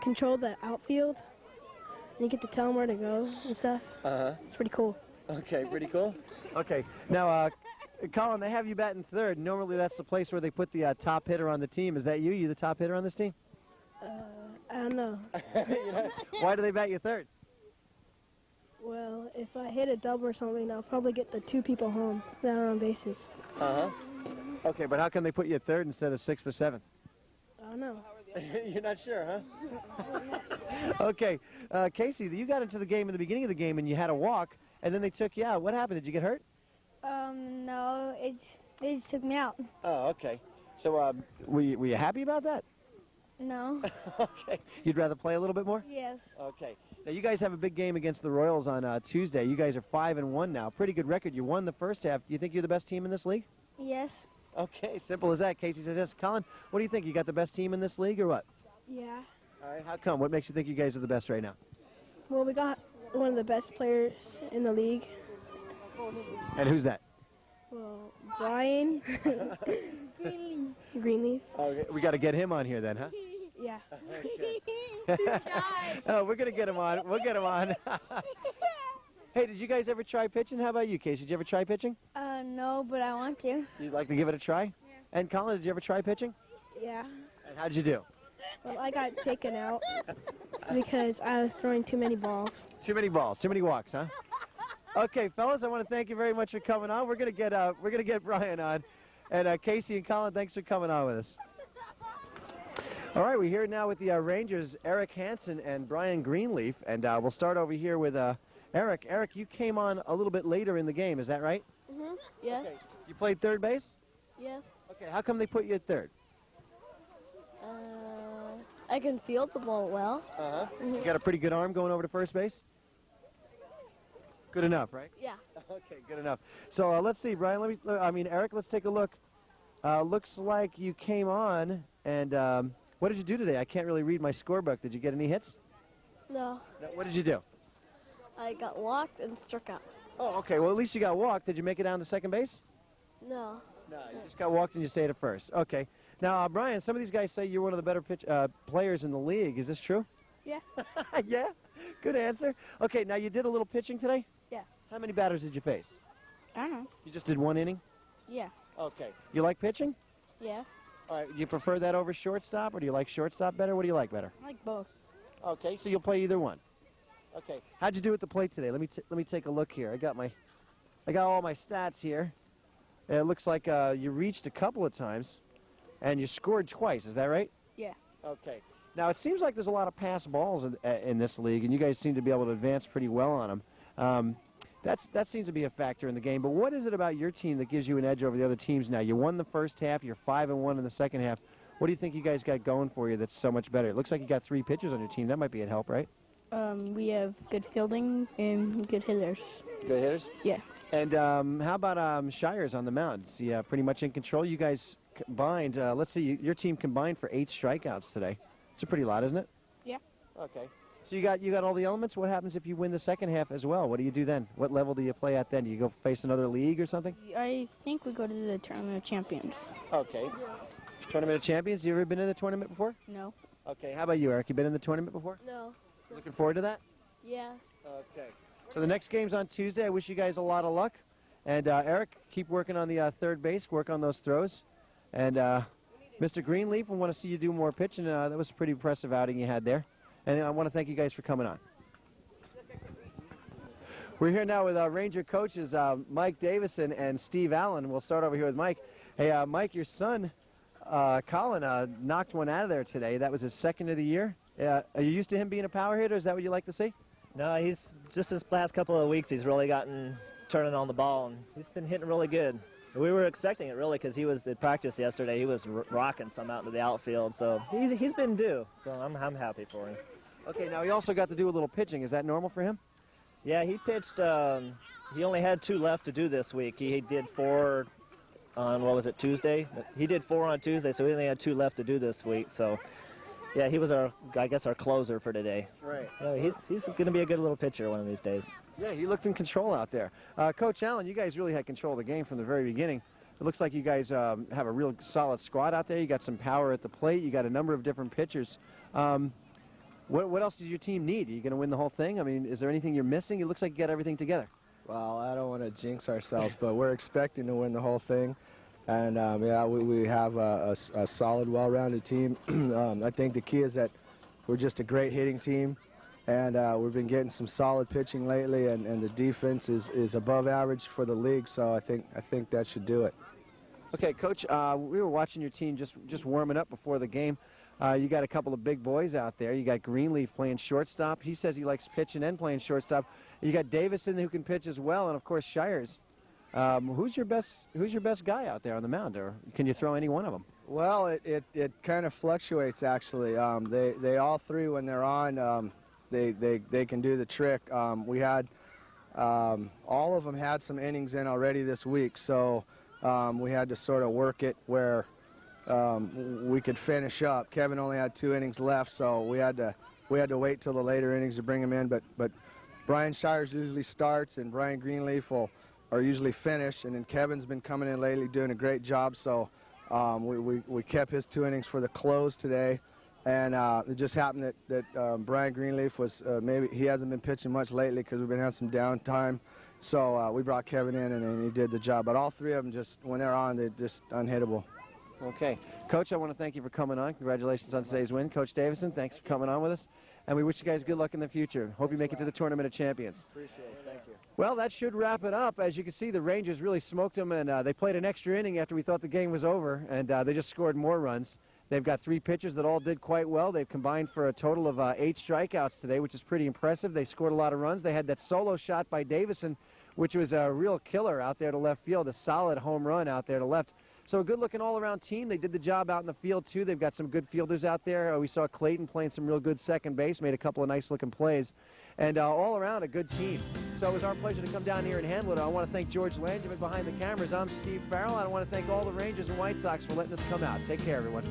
control the outfield, and you get to tell them where to go and stuff. Uh-huh. It's pretty cool. Okay, pretty cool. Okay, now, Colin, they have you batting third. Normally that's the place where they put the top hitter on the team. Is that you? You the top hitter on this team? I don't know. Why do they bat you third? Well, if I hit a double or something, I'll probably get the 2 people home that are on bases. Uh-huh. Okay, but how come they put you at third instead of 6th or 7th? I don't know. You're not sure, huh? Okay, Casey, you got into the game in the beginning of the game and you had a walk, and then they took you out. What happened? Did you get hurt? No, it just took me out. Oh, okay. So were you happy about that? No. Okay. You'd rather play a little bit more? Yes. Okay. Now you guys have a big game against the Royals on Tuesday. You guys are 5-1 now. Pretty good record. You won the first half. Do you think you're the best team in this league? Yes. Okay, simple as that. Casey says yes. Colin, what do you think? You got the best team in this league or what? Yeah. All right. How come? What makes you think you guys are the best right now? Well, we got one of the best players in the league. And who's that? Well, Brian Greenleaf. Okay. We got to get him on here then, huh? Yeah. Oh, we're gonna get him on. We'll get him on. Hey, did you guys ever try pitching? How about you, Casey? Did you ever try pitching? No, but I want to. You'd like to give it a try? Yeah. And Colin, did you ever try pitching? Yeah. And how'd you do? Well, I got taken out because I was throwing too many balls. Too many balls, too many walks, huh? Okay, fellas, I want to thank you very much for coming on. We're gonna get Brian on, and Casey and Colin, thanks for coming on with us. All right, we're here now with the Rangers, Eric Hansen and Brian Greenleaf, and we'll start over here with Eric. Eric, you came on a little bit later in the game, is that right? Mm-hmm. Yes. Okay. You played third base? Yes. Okay, how come they put you at third? I can field the ball well. Uh-huh. You got a pretty good arm going over to first base? Good enough, right? Yeah. Okay, good enough. So let's see, Brian. Eric, let's take a look. Looks like you came on, and what did you do today? I can't really read my scorebook. Did you get any hits? No. No, what did you do? I got walked and struck out. Oh, okay. Well, at least you got walked. Did you make it down to second base? No. No, you just got walked and you stayed at first. Okay. Now, Brian, some of these guys say you're one of the better players in the league. Is this true? Yeah. Yeah? Good answer. Okay, now you did a little pitching today? Yeah. How many batters did you face? I don't know. You just did one inning? Yeah. Okay. You like pitching? Yeah. All right. Do you prefer that over shortstop, or do you like shortstop better? What do you like better? I like both. Okay, so you'll play either one. Okay. How'd you do at the plate today? Let me take a look here. I got all my stats here. It looks like you reached a couple of times, and you scored twice. Is that right? Yeah. Okay. Now, it seems like there's a lot of pass balls in this league, and you guys seem to be able to advance pretty well on them. That seems to be a factor in the game. But what is it about your team that gives you an edge over the other teams now? You won the first half. You're 5-1 in the second half. What do you think you guys got going for you that's so much better? It looks like you got 3 pitchers on your team. That might be a help, right? We have good fielding and good hitters. Good hitters? Yeah. And how about Shires on the mound? Is he pretty much in control? You guys combined, let's see, your team combined for 8 strikeouts today. It's a pretty lot, isn't it? Yeah. Okay. So you got all the elements. What happens if you win the second half as well? What do you do then? What level do you play at then? Do you go face another league or something? I think we go to the Tournament of Champions. Okay. Tournament of Champions? You ever been in the tournament before? No. Okay. How about you, Eric? You been in the tournament before? No. Looking forward to that? Yes. Okay. So the next game's on Tuesday. I wish you guys a lot of luck. And Eric, keep working on the third base. Work on those throws. And Mr. Greenleaf, we want to see you do more pitching. That was a pretty impressive outing you had there. And I want to thank you guys for coming on. We're here now with Ranger coaches Mike Davison and Steve Allen. We'll start over here with Mike. Hey, Mike, your son, Colin, knocked one out of there today. That was his second of the year. Are you used to him being a power hitter? Is that what you like to see? No, he's just this last couple of weeks, he's really gotten turning on the ball, and he's been hitting really good. We were expecting it, really, because he was at practice yesterday. He was rocking some out into the outfield, so he's been due. So I'm happy for him. Okay, now he also got to do a little pitching. Is that normal for him? Yeah, he pitched. He only had 2 left to do this week. He did 4 on, what was it, Tuesday? He did 4 on Tuesday, so he only had 2 left to do this week. So, yeah, he was our closer for today. Right. He's going to be a good little pitcher one of these days. Yeah, he looked in control out there. Coach Allen, you guys really had control of the game from the very beginning. It looks like you guys have a real solid squad out there. You got some power at the plate. You got a number of different pitchers. What else does your team need? Are you going to win the whole thing? I mean, is there anything you're missing? It looks like you got everything together. Well, I don't want to jinx ourselves, but we're expecting to win the whole thing. And, yeah, we have a solid, well-rounded team. I think the key is that we're just a great hitting team. And we've been getting some solid pitching lately, and the defense is above average for the league, so I think that should do it. Okay, Coach, we were watching your team just warming up before the game. You got a couple of big boys out there. You got Greenleaf playing shortstop. He says he likes pitching and playing shortstop. You got Davison who can pitch as well, and of course Shires. Who's your best guy out there on the mound, or can you throw any one of them? Well, it kind of fluctuates actually. They all three, when they're on, they can do the trick. We had all of them had some innings in already this week, so we had to sort of work it where we could finish up. Kevin only had 2 innings left, so we had to wait till the later innings to bring him in. But Brian Shires usually starts, and Brian Greenleaf are usually finish, and then Kevin's been coming in lately doing a great job. So we kept his 2 innings for the close today. And it just happened that Brian Greenleaf was maybe he hasn't been pitching much lately because we've been having some downtime. So we brought Kevin in, and he did the job. But all 3 of them, just when they're on, they're just unhittable. Okay. Coach, I want to thank you for coming on. Congratulations on today's win. Coach Davison, thanks for coming on with us. And we wish you guys good luck in the future. Hope you make it to the Tournament of Champions. Appreciate it. Thank you. Well, that should wrap it up. As you can see, the Rangers really smoked them, and they played an extra inning after we thought the game was over, and they just scored more runs. They've got 3 pitchers that all did quite well. They've combined for a total of 8 strikeouts today, which is pretty impressive. They scored a lot of runs. They had that solo shot by Davison, which was a real killer out there to left field, a solid home run out there to left. So a good-looking all-around team. They did the job out in the field, too. They've got some good fielders out there. We saw Clayton playing some real good second base, made a couple of nice-looking plays. And all around, a good team. So it was our pleasure to come down here and handle it. I want to thank George Langevin behind the cameras. I'm Steve Farrell. I want to thank all the Rangers and White Sox for letting us come out. Take care, everyone.